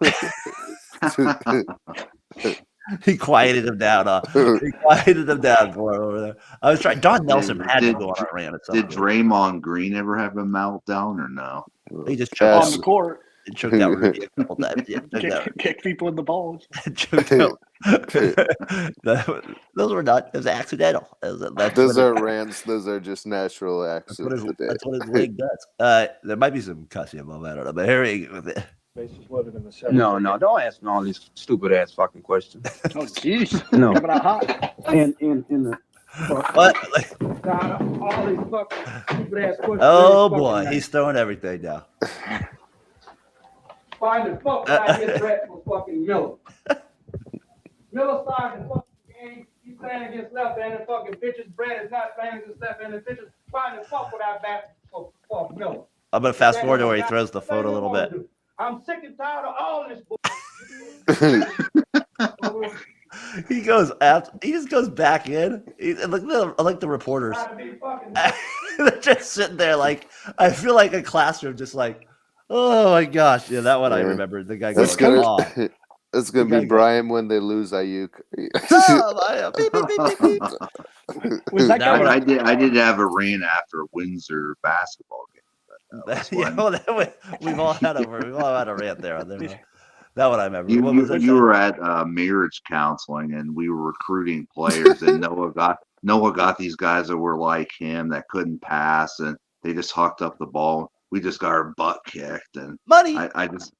He quieted him down. He quieted him down for him over there. I was trying. Don Nelson had to go on a rant at some Did point. Draymond Green ever have a meltdown or no? He just On choked the court, out Rudy a couple times. Yeah, kick people in the balls. choked out. Those were not. It was accidental. Those are rants. Those are just natural acts of the day. That's what his leg does. There might be some cussing above. I don't know. But here we go. No, don't ask me all these stupid ass fucking questions. Oh, jeez. No. Coming out hot. In the What? all these fucking stupid ass questions. Oh boy, he's throwing everything down. Find the fuck out here threat for fucking Miller. Miller started the fucking game. He's playing against left-handed fucking pitchers. Brad is not playing against left-handed pitchers. Find the fuck without bat for Miller. I'm gonna fast forward to where he throws the photo a little bit. I'm sick and tired of all this bullshit. He goes after. He just goes back in. Like the reporters. They're just sitting there like I feel like a classroom, just like, oh my gosh, yeah, that one I remember. The guy goes, That's gonna be Brian when they lose Aiyuk. Was that guy? I did have a rant after a Windsor basketball game. We've all had a rant there on there. That one I remember. You were at marriage counseling and we were recruiting players and Noah got these guys that were like him that couldn't pass and they just hucked up the ball. We just got our butt kicked and money. I was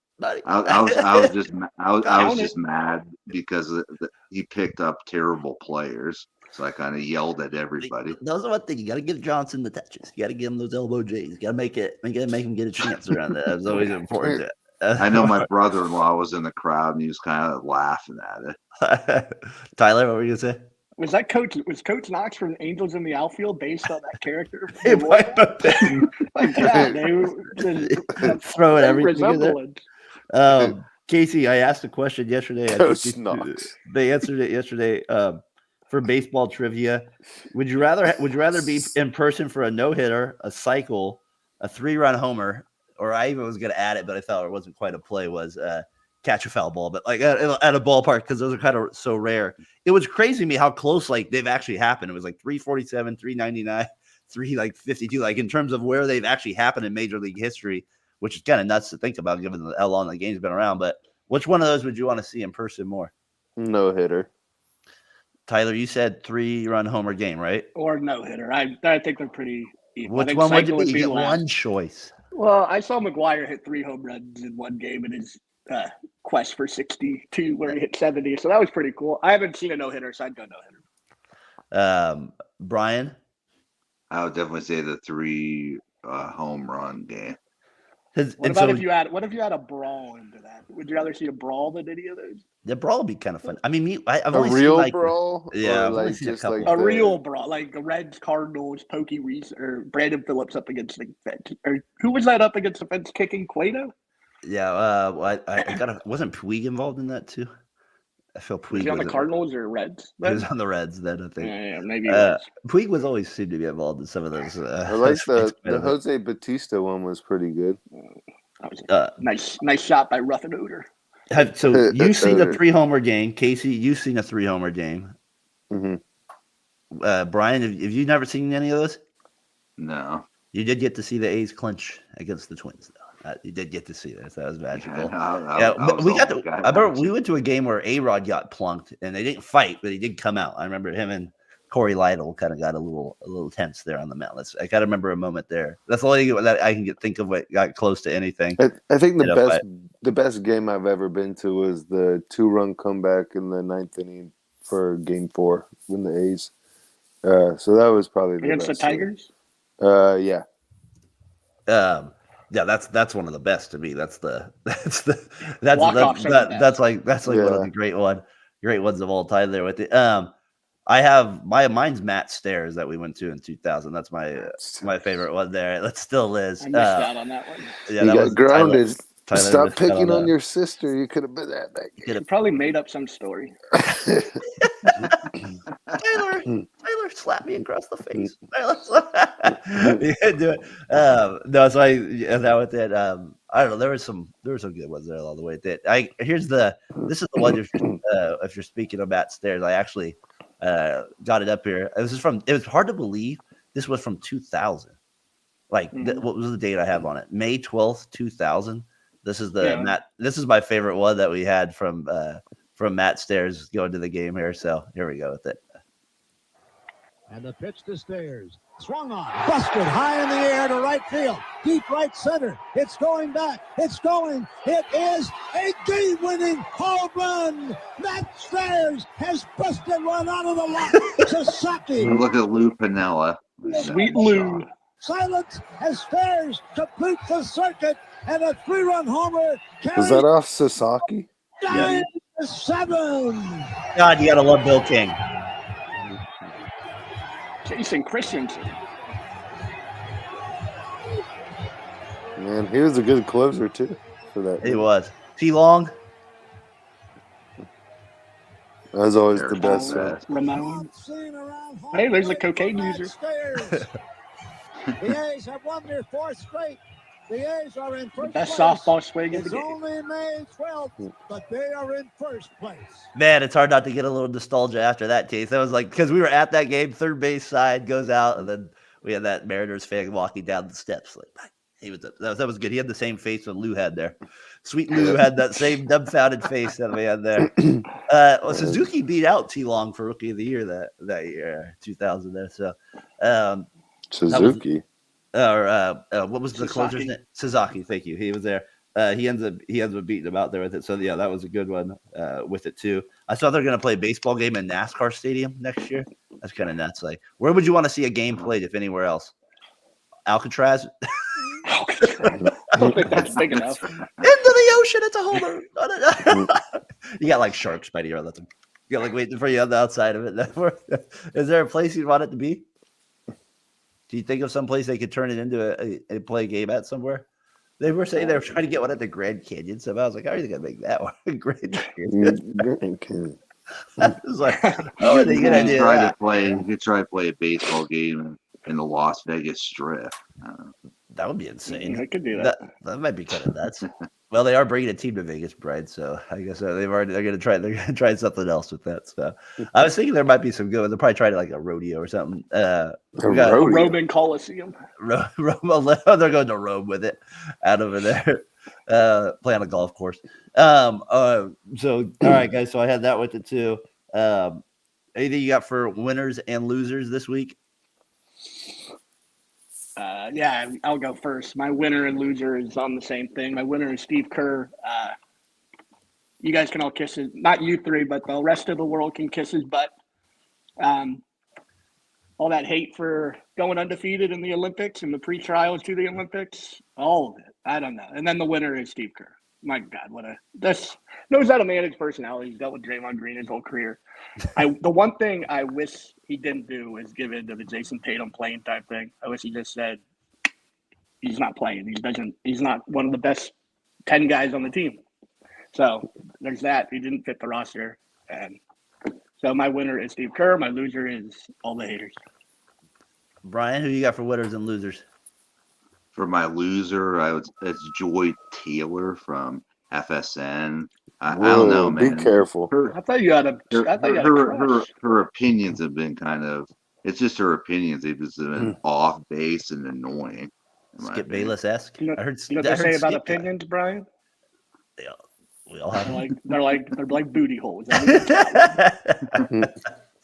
just mad because he picked up terrible players. So I kind of yelled at everybody. Those are one thing. You got to give Johnson the touches. You got to give him those elbow J's. You got to make him get a chance around that. That's always important. I know my brother-in-law was in the crowd and he was kind of laughing at it. Tyler, what were you gonna say? Was Coach Knox from Angels in the Outfield based on that character? Throwing everything. Casey, I asked a question yesterday. They answered it yesterday. For baseball trivia, would you rather be in person for a no-hitter, a cycle, a 3-run homer, or I even was going to add it, but I thought it wasn't quite a play, was catch a foul ball, but like at a ballpark, because those are kind of so rare. It was crazy to me how close like they've actually happened. It was like 347, 399, 352, like in terms of where they've actually happened in Major League history, which is kind of nuts to think about given how long the game's been around. But which one of those would you want to see in person more? No hitter. Tyler, you said 3-run homer game, right? Or no hitter. I think they're pretty even. Which one would you be? You get one choice. Well, I saw McGuire hit 3 home runs in one game in his quest for 62, where he hit 70. So that was pretty cool. I haven't seen a no hitter, so I'd go no hitter. Brian, I would definitely say the 3 home run game. What if you had a brawl into that? Would you rather see a brawl than any of those? The brawl would be kind of fun. I mean, I've only seen like brawl. Yeah, like just like a real brawl, like the Reds, Cardinals, Pokey Reese, or Brandon Phillips up against the fence. Or who was that up against the fence kicking Cueto? Yeah, wasn't Puig involved in that too? I feel Puig was he on the Cardinals or Reds? He was on the Reds then, I think. Yeah, maybe. Puig was always seemed to be involved in some of those. I like the Jose Batista one was pretty good. That was nice shot by Ruffin Odor. So you've seen a 3-homer game, Casey. You've seen a 3-homer game. Mm-hmm. Brian, have you never seen any of those? No. You did get to see the A's clinch against the Twins, though. You did get to see that. So that was magical. I remember we went to a game where A-Rod got plunked, and they didn't fight, but he did come out. I remember him and Corey Lytle kind of got a little tense there on the mound. I got to remember a moment there. That's the only thing that I can think of what got close to anything. I think the best game I've ever been to was the 2-run comeback in the 9th inning for Game 4 when the A's So that was probably the Against the best one. Tigers? Yeah. Yeah, that's one of the best to me. That's like one of the great ones of all time there with it. I have mine's Matt Stairs that we went to in 2000. That's my favorite one there. That still is. I missed out on that one. Yeah, you that got was grounded. Tyler Stop missed out picking on that. your sister. You could have been at that game. You probably made up some story. Tyler slapped me across the face. You can't do it. No, so that with it. I don't know. There were some good ones there all the way. This is the one if you're speaking of Matt Stairs, I actually got it up here. It was hard to believe this was from 2000. Like what was the date I have on it? May 12th, 2000. This is This is my favorite one that we had from Matt Stairs going to the game here. So here we go with it. And the pitch to Stairs. Swung on. Busted high in the air to right field. Deep right center. It's going back. It's going. It is a game-winning home run. Matt Stairs has busted one out of the lot. Sasaki. Look at Lou Piniella. Sweet Lou. Silence as Stairs complete the circuit and a 3-run homer. Was that off Sasaki? 9-7. God, you gotta love Bill King. Jason Christensen. Man, he was a good closer too for that. He was. T-Long. That was always the best one. Ramon. Hey, there's a cocaine user. The A's have won their 4th straight. The A's are in first Best place. softball swing in the It's game. only May 12th, but they are in first place. Man, it's hard not to get a little nostalgia after that, Chase. That was like, because we were at that game, third base side goes out, and then we had that Mariners fan walking down the steps. Like, that was good. He had the same face that Lou had there. Sweet Lou had that same dumbfounded face that we had there. Suzuki beat out T-Long for Rookie of the Year that year, 2000 there. So, Suzuki. What was the closer's name? Sasaki. Thank you. He was there. He ends up beating him out there with it. So yeah, that was a good one with it too. I saw they're going to play a baseball game in NASCAR Stadium next year. That's kind of nuts. Like, where would you want to see a game played if anywhere else? Alcatraz. I don't think that's big enough. Into the ocean. It's a homer. You got like sharks biting around that thing. You got like waiting for you on the outside of it. Is there a place you'd want it to be? Do you think of some place they could turn it into a play game at somewhere? They were saying they were trying to get one at the Grand Canyon. So I was like, how are you going to make that one? Grand Canyon. I was like, how are they going to do that? You could try to play a baseball game in the Las Vegas Strip. That would be insane. I could do that. That might be kind of nuts. Well, they are bringing a team to Vegas, Brian. So I guess they're going to try something else with that. So I was thinking there might be some good. They'll probably try like a rodeo or something. We got Roman Coliseum. Rome. They're going to Rome with it out over there. Play on a golf course. So all right, guys. So I had that with it too. Anything you got for winners and losers this week? Yeah, I'll go first. My winner and loser is on the same thing. My winner is Steve Kerr. You guys can all kiss his, not you three, but the rest of the world can kiss his butt. All that hate for going undefeated in the Olympics and the pre-trials to the Olympics, all of it. I don't know. And then the winner is Steve Kerr. My God, knows how to manage personality. He's dealt with Draymond Green his whole career. The one thing I wish he didn't do is give in to the Jason Tatum playing type thing. I wish he just said he's not playing. He's not one of the best 10 guys on the team. So there's that. He didn't fit the roster. And so my winner is Steve Kerr. My loser is all the haters. Brian, who you got for winners and losers? For my loser, it's Joy Taylor from FSN. I don't know, man. Be careful. I thought you had a her opinions have been kind of. It's just her opinions. They've just been off base and annoying. Skip Bayless-esque. You know what they say about opinions, Brian? Yeah, we all have. They're like booty holes.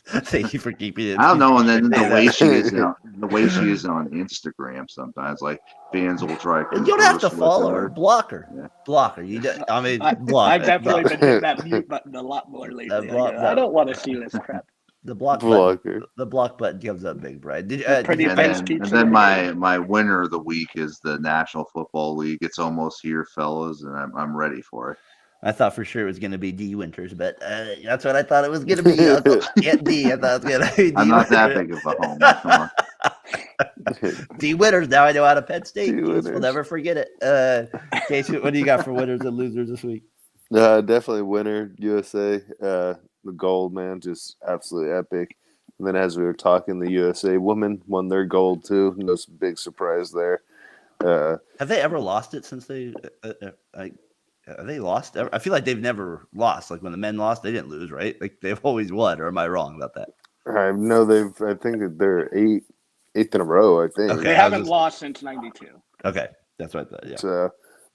Thank you for keeping it. I don't know, and then the way she is on Instagram, sometimes like fans will try. You don't have to follow her. Block her. Yeah. Block her. I mean, block. I've definitely been hitting that mute button a lot more lately. I don't want to see this crap. The block Blocker. button. The block button comes up big, Brian. Did Pretty you And face then, keeps and it then in. my winner of the week is the National Football League. It's almost here, fellas, and I'm ready for it. I thought for sure it was going to be D Winters, but that's what I thought it was going to be. Uncle Aunt D. I thought it was going to be D. I'm not that Winters. big of a homer. Come on. D Winters. Now I know how to Penn State. D. We'll Winters. never forget it. Casey, what do you got for winners and losers this week? Definitely winner, USA. The gold, man, just absolutely epic. And then as we were talking, the USA women won their gold too. No big surprise there. Have they ever lost it since they? Have they lost? I feel like they've never lost. Like when the men lost, they didn't lose, right? Like they've always won. Or am I wrong about that? I know I think that they're eighth in a row. I think. Okay. They haven't lost since '92. Okay, that's what I thought. Yeah. So,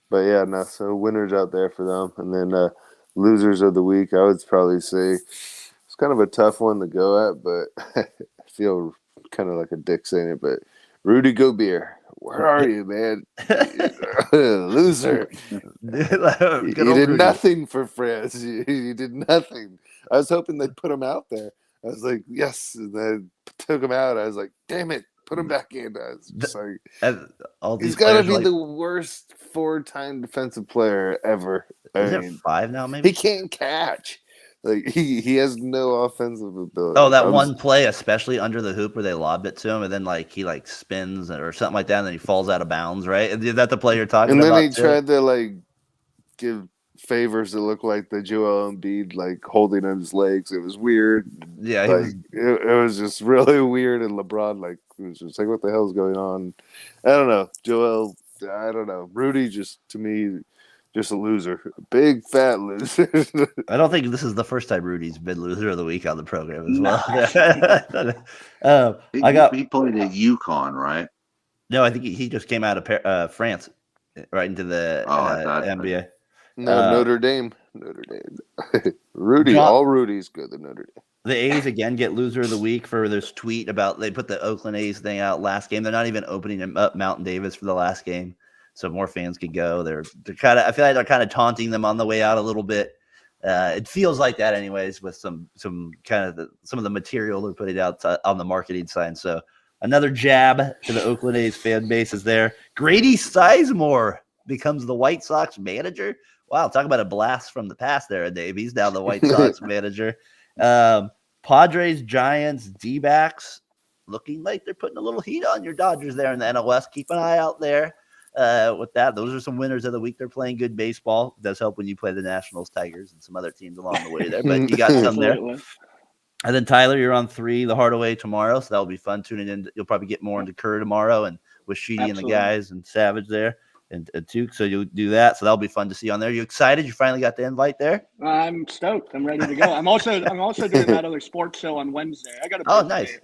but yeah, no. So winners out there for them, and then losers of the week. I would probably say it's kind of a tough one to go at, but I feel kind of like a dick saying it. But Rudy Gobert, where are you, man? Loser. You did nothing for France. You did nothing. I was hoping they'd put him out there. I was like, yes. And then took him out. I was like, damn it, put him back in. I was just like, he's got to be the worst 4-time defensive player ever. Is it 5 now, maybe? He can't catch. Like he has no offensive ability. Oh, that one play, especially under the hoop where they lobbed it to him, and then he spins or something like that, and then he falls out of bounds, right? Is that the play you're talking about? And then he tried to give favors that look like the Joel Embiid holding on his legs. It was weird. Yeah, it was just really weird. And LeBron was just like, "What the hell is going on?" I don't know. Joel, I don't know. Rudy, just to me, just a loser, big fat loser. I don't think this is the first time Rudy's been loser of the week on the program as well. He played at UConn, right? No, I think he just came out of France, right into the NBA. No, Notre Dame. Rudy, all Rudy's good at Notre Dame. The A's again get loser of the week for this tweet about they put the Oakland A's thing out last game. They're not even opening up Mountain Davis for the last game, so more fans could go. They're kind of. I feel like they're kind of taunting them on the way out a little bit. It feels like that, anyways, with some kind of some of the material they're putting out on the marketing sign. So another jab to the Oakland A's fan base is there. Grady Sizemore becomes the White Sox manager. Wow, talk about a blast from the past there, Dave. He's now the White Sox manager. Padres, Giants, D-backs looking like they're putting a little heat on your Dodgers there in the NL. Keep an eye out there with that. Those are some winners of the week. They're playing good baseball. It does help when you play the Nationals, Tigers, and some other teams along the way there, but you got some there. And then, Tyler, you're on 3 the Hardaway tomorrow, so that'll be fun tuning in. You'll probably get more into Kerr tomorrow and with Sheedy and the guys and Savage there. And Aiyuk, so you'll do that. So that'll be fun to see on there. You excited? You finally got the invite there? I'm stoked. I'm ready to go. I'm also doing that other sports show on Wednesday. I got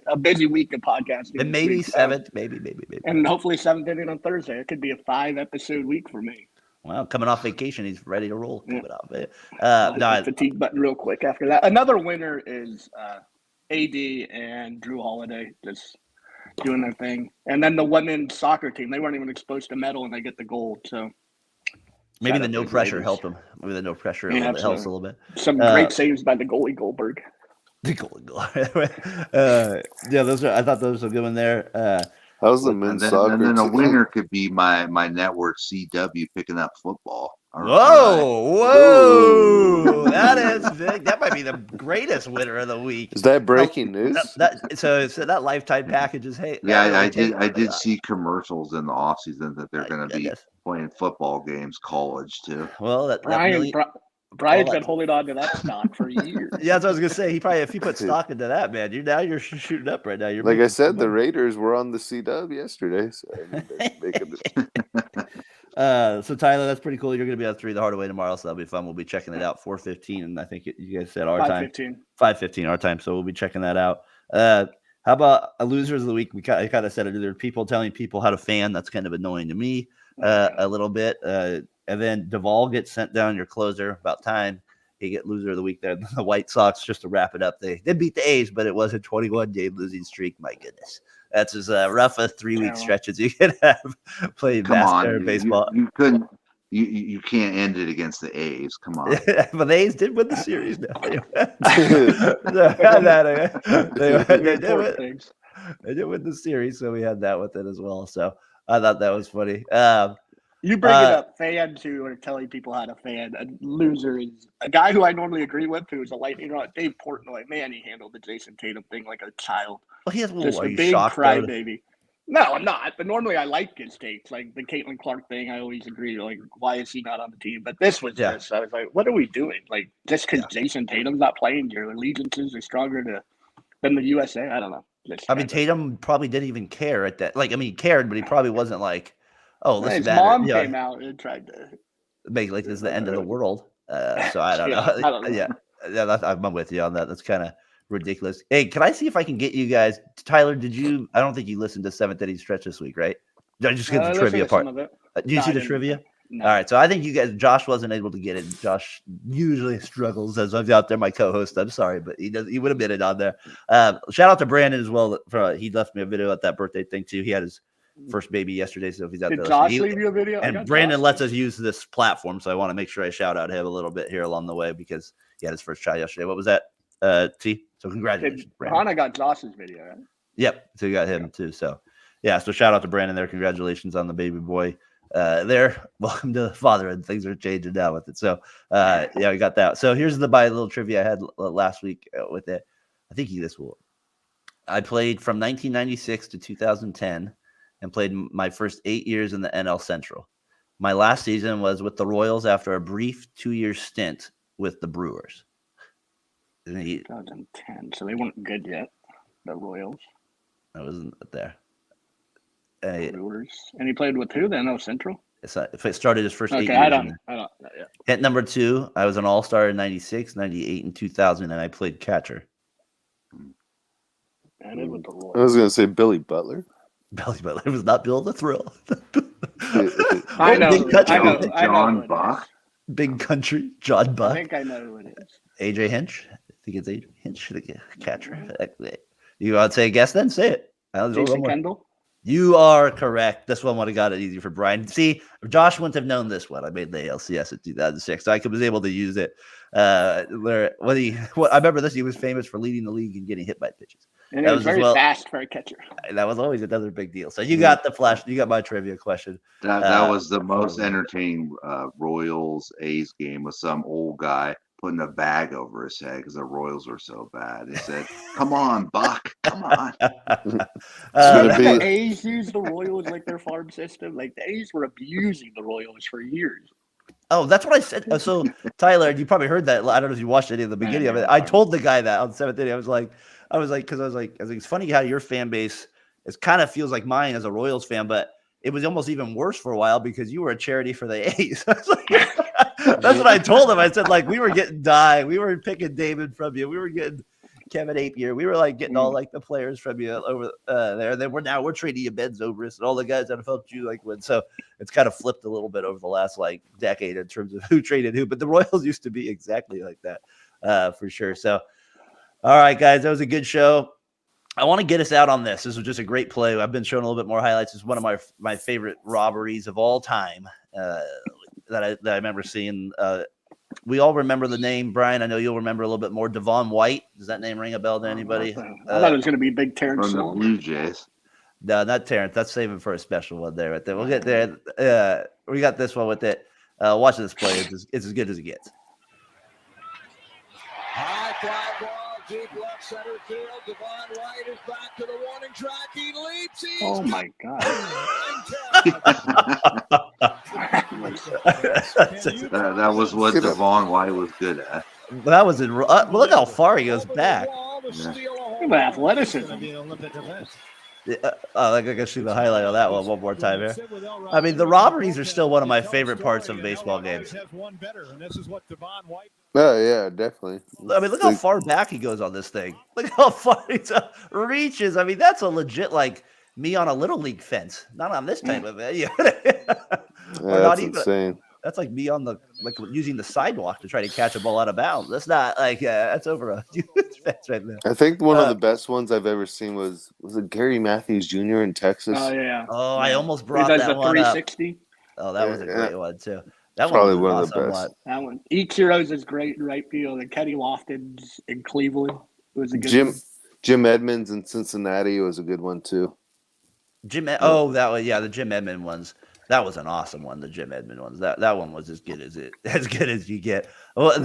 a busy week of podcasting. And maybe 7th, maybe. And hopefully 7th inning on Thursday. It could be a 5-episode week for me. Well, coming off vacation, he's ready to roll. Fatigue button real quick after that. Another winner is AD and Drew Holiday. Just doing their thing. And then the women's soccer team, they weren't even supposed to medal and they get the gold. So maybe the no pressure helped them. Maybe the no pressure helps a little bit. Some great saves by the goalie Goldberg. The goalie. I thought those were good one there. How's the men's soccer? And then a winner could be my network CW picking up football. Whoa! That is big. That might be the greatest winner of the week. Is that breaking news? So that lifetime package is I did see commercials in the offseason that they're going to be playing football games, college too. Well, Brian's been holding on to that stock for years. Yeah, that's what I was gonna say. If he put stock into that, man, you're shooting up right now. You're like I said, the Raiders were on the CW yesterday, so so Tyler, that's pretty cool. You're gonna be on 3 the Hardaway tomorrow, so that'll be fun. We'll be checking it out 4:15, and I think you guys said our 5:15. time 5:15 our time, so we'll be checking that out. How about a losers of the week? I kind of said it. There are people telling people how to fan. That's kind of annoying to me a little bit. And then Duvall gets sent down, your closer. About time he get loser of the week there. The White Sox, just to wrap it up, they did beat the A's, but it was a 21-game losing streak. My goodness. That's as rough a 3-week stretch as you can have playing basketball or baseball. You You can't end it against the A's. Come on. But the A's did win the series. Now. They did win. Things. They did win the series, so we had that with it as well. So I thought that was funny. You bring it up, fans who are telling people how to fan. A loser is a guy who I normally agree with, who is a lightning rod. Dave Portnoy, man, he handled the Jason Tatum thing like a child. Well, he has Just a big crybaby. No, I'm not. But normally I like his takes, like the Caitlin Clark thing. I always agree. Like, why is he not on the team? But this was just. I was like, what are we doing? Like, just because Jason Tatum's not playing, your allegiances are stronger than the USA. I don't know. I mean, Tatum probably didn't even care at that. Like, I mean, he cared, but he probably wasn't like, oh, listen, his mom came out and tried to make like this is the end of the world. So I don't know. I don't know. Yeah, I'm with you on that. That's kind of ridiculous. Hey, can I see if I can get you guys? Tyler, did you? I don't think you listened to Seventh Inning Stretch this week, right? Did I just get the trivia part? Did you see the trivia? No. All right, so I think you guys. Josh wasn't able to get it. Josh usually struggles as I'm out there, my co-host. I'm sorry, but he does. He would have been it on there. Shout out to Brandon as well. He left me a video at that birthday thing too. He had his first baby yesterday, so if he's out there, Josh leave you a video? And Brandon lets us use this platform, so I want to make sure I shout out him a little bit here along the way because he had his first child yesterday. What was that? T. So congratulations, Brandon. Hannah got Josh's video, right? Yep. So you got him too. So yeah. So shout out to Brandon there. Congratulations on the baby boy. There. Welcome to the fatherhood. Things are changing now with it. So yeah, we got that. So here's the little trivia I had last week with it. I think this will. I played from 1996 to 2010 and played my first 8 years in the NL Central. My last season was with the Royals after a brief 2-year stint with the Brewers. 2010. So they weren't good yet, the Royals. I wasn't there. Brewers. And he played with who? The NL Central? If it started his first 8 years. I don't know. Hit number 2, I was an all-star in 96, 98, and 2000, and I played catcher. And with the Royals. I was going to say Billy Butler. Billy Butler. It was not Bill the Thrill. I know. John Buck. Big Country. John Buck. I think I know who it is. AJ Hinch. I think it's AJ Hinch, the catcher. You want to say a guess then? Say it. Jason Kendall? You are correct. This one would have got it easy for Brian. See, Josh wouldn't have known this one. I made the ALCS in 2006, so I was able to use it. I remember this. He was famous for leading the league and getting hit by pitches. And it was very fast for a catcher. That was always another big deal. So you got the flash. You got my trivia question. That was the most entertaining Royals A's game with some old guy putting a bag over his head because the Royals were so bad. He said, "Come on, Buck, come on." The A's used the Royals like their farm system. Like the A's were abusing the Royals for years. Oh, that's what I said. So Tyler, you probably heard that. I don't know if you watched any of the beginning of it. I told the guy that on 7th inning. I was like, it's funny how your fan base kind of feels like mine as a Royals fan, but it was almost even worse for a while because you were a charity for the A's. That's what I told him. I said, like, we were getting Dye. We were picking David from you. We were getting Kevin Apier. We were like getting all like the players from you over there. And then we're trading you Ben Zobrist and all the guys that have helped you like win. So it's kind of flipped a little bit over the last like decade in terms of who traded who. But the Royals used to be exactly like that for sure. So, all right, guys, that was a good show. I want to get us out on this. This was just a great play. I've been showing a little bit more highlights. It's one of my favorite robberies of all time that I remember seeing. We all remember the name, Brian. I know you'll remember a little bit more. Devon White. Does that name ring a bell to anybody? I thought it was going to be Big Terrence. From the Blue Jays. No, not Terrence. That's saving for a special one there. Right there. We'll get there. We got this one with it. Watch this play. It's as good as it gets. High fly ball, deep left center field. Devon White is back to the warning track. He leaps. Oh my God! that was what Devon White was good at. That was in. Look how far he goes back. Look at athleticism. I can see the highlight of that one more time here. I mean, the robberies are still one of my favorite parts of baseball games. Oh, yeah, definitely. I mean, look how far back he goes on this thing. Look how far he reaches. I mean, that's a legit, like, me on a Little League fence. Not on this type of it. That's insane. That's like me on using the sidewalk to try to catch a ball out of bounds. That's not like that's over a huge fence right there. I think one of the best ones I've ever seen was it Gary Matthews Jr. in Texas? Oh yeah. Oh, I almost brought that one 360. up. Oh, that was a great one too. That Probably one was one of the awesome. best. That one. Ichiro's is great in right field, and Kenny Lofton's in Cleveland was a good Jim one. Jim Edmonds in Cincinnati was a good one too. The Jim Edmond ones. That was an awesome one. The Jim Edmond ones. That one was as good as you get. Well,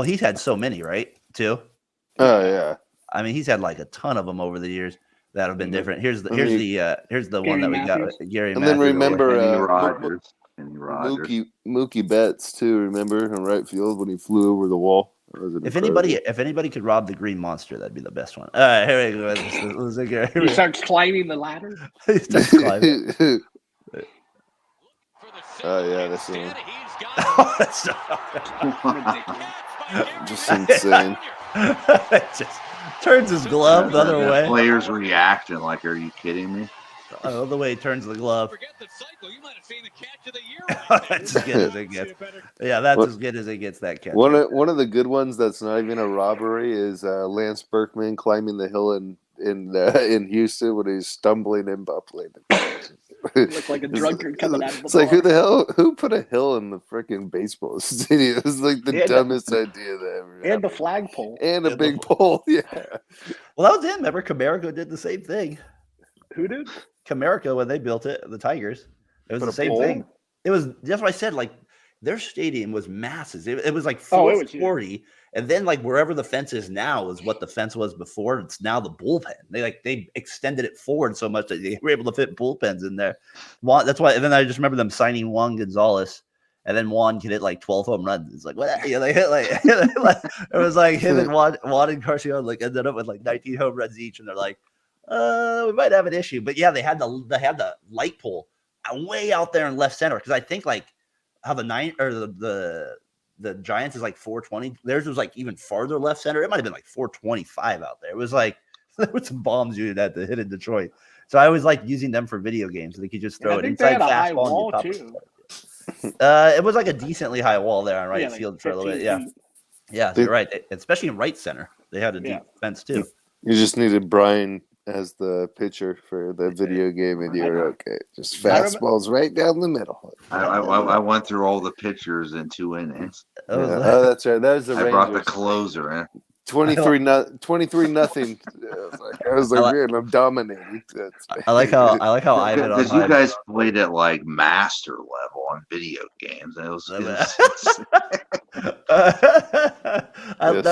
he's had so many, right? Too. Oh yeah. I mean, he's had like a ton of them over the years that have been different. Here's the Gary one that we Matthews. got. Gary And then Matthews. remember Kenny Rogers. Mookie Betts too. Remember in right field when he flew over the wall. That was If incredible. anybody could rob the Green Monster, that'd be the best one. All right, here we go. He starts climbing the ladder. He starts climbing. Oh yeah, that's the one. Oh, that's Just insane. It just turns his glove the other way. Players reacting like, "Are you kidding me?" I love the way he turns the glove. Forget the cycle. You might have seen the catch of the year. That's as good as it gets. Yeah, that's as good as it gets. That catch. One of the good ones that's not even a robbery is Lance Berkman climbing the hill in Houston when he's stumbling and buckling. Looked like a drunkard coming out of the It's like, bar. who put a hill in the freaking baseball stadium? It's like the dumbest idea that ever And happened. the flagpole. And a big pole, yeah. Well, that was it. Remember, Comerica did the same thing. Who did? Comerica, when they built it, the Tigers, it was Put the a same pole? thing. That's what I said. Like their stadium was massive. It was like Oh, it was 440, and then like wherever the fence is now is what the fence was before. It's now the bullpen. They extended it forward so much that they were able to fit bullpens in there. That's why. And then I just remember them signing Juan Gonzalez. And then Juan could hit like 12 home runs. It's like, what? Yeah, they hit like it was like him and Juan and Garcia like ended up with like 19 home runs each. And they're like, we might have an issue. But yeah, they had the light pole way out there in left center. Because I think like how the Giants is like 420. Theirs was like even farther left center. It might have been like 425 out there. It was like there were some bombs you had to hit in Detroit. So I always like using them for video games. So they could just throw it inside they had a high fastball. wall And too. it was like a decently high wall there on right like field for a little bit. 15 Yeah. feet. Yeah, so you're right. Especially in right center. They had a deep fence too. You just needed Brian as the pitcher for the video game, and you're okay. Just fastballs right down the middle. I went through all the pitchers in 2 innings. Oh, that's right. That was the I brought the Rangers. closer in. 23 nothing. I was like, man, I'm dominating. I like how Ivan Because you guys played at like master level on video games. And it was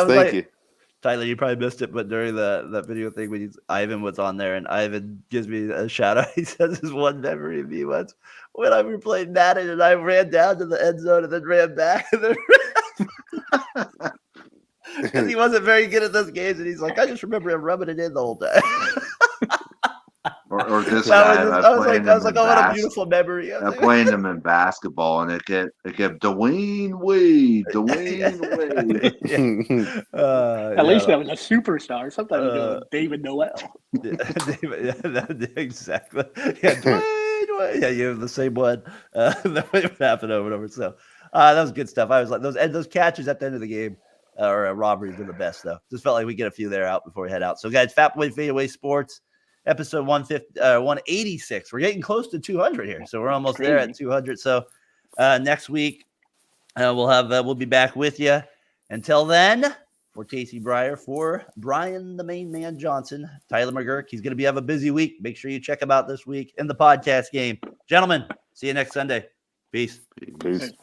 thank you. Tyler, you probably missed it, but during that video thing when Ivan was on there, and Ivan gives me a shout out. He says his one memory of me once when I were playing Madden and I ran down to the end zone and then ran back and then because he wasn't very good at those games, and he's like, I just remember him rubbing it in the whole time. or this I guy. was like, oh, what a beautiful memory. I'm playing them in basketball, and it kept Dwayne Wade. At least that was a superstar. Sometimes you do David Noel. Exactly. Yeah, Dwayne. Yeah, you have the same one. That would happen over and over. So that was good stuff. I was like those catches at the end of the game. Or robberies are the best, though. Just felt like we get a few there out before we head out. So, guys, Fatboy FadeAway Sports, episode 186. We're getting close to 200 here, so we're almost there at 200. So, next week we'll be back with you. Until then, for Casey Breyer, for Brian the Main Man Johnson, Tyler McGurk. He's going to have a busy week. Make sure you check him out this week in the podcast game, gentlemen. See you next Sunday. Peace. Peace.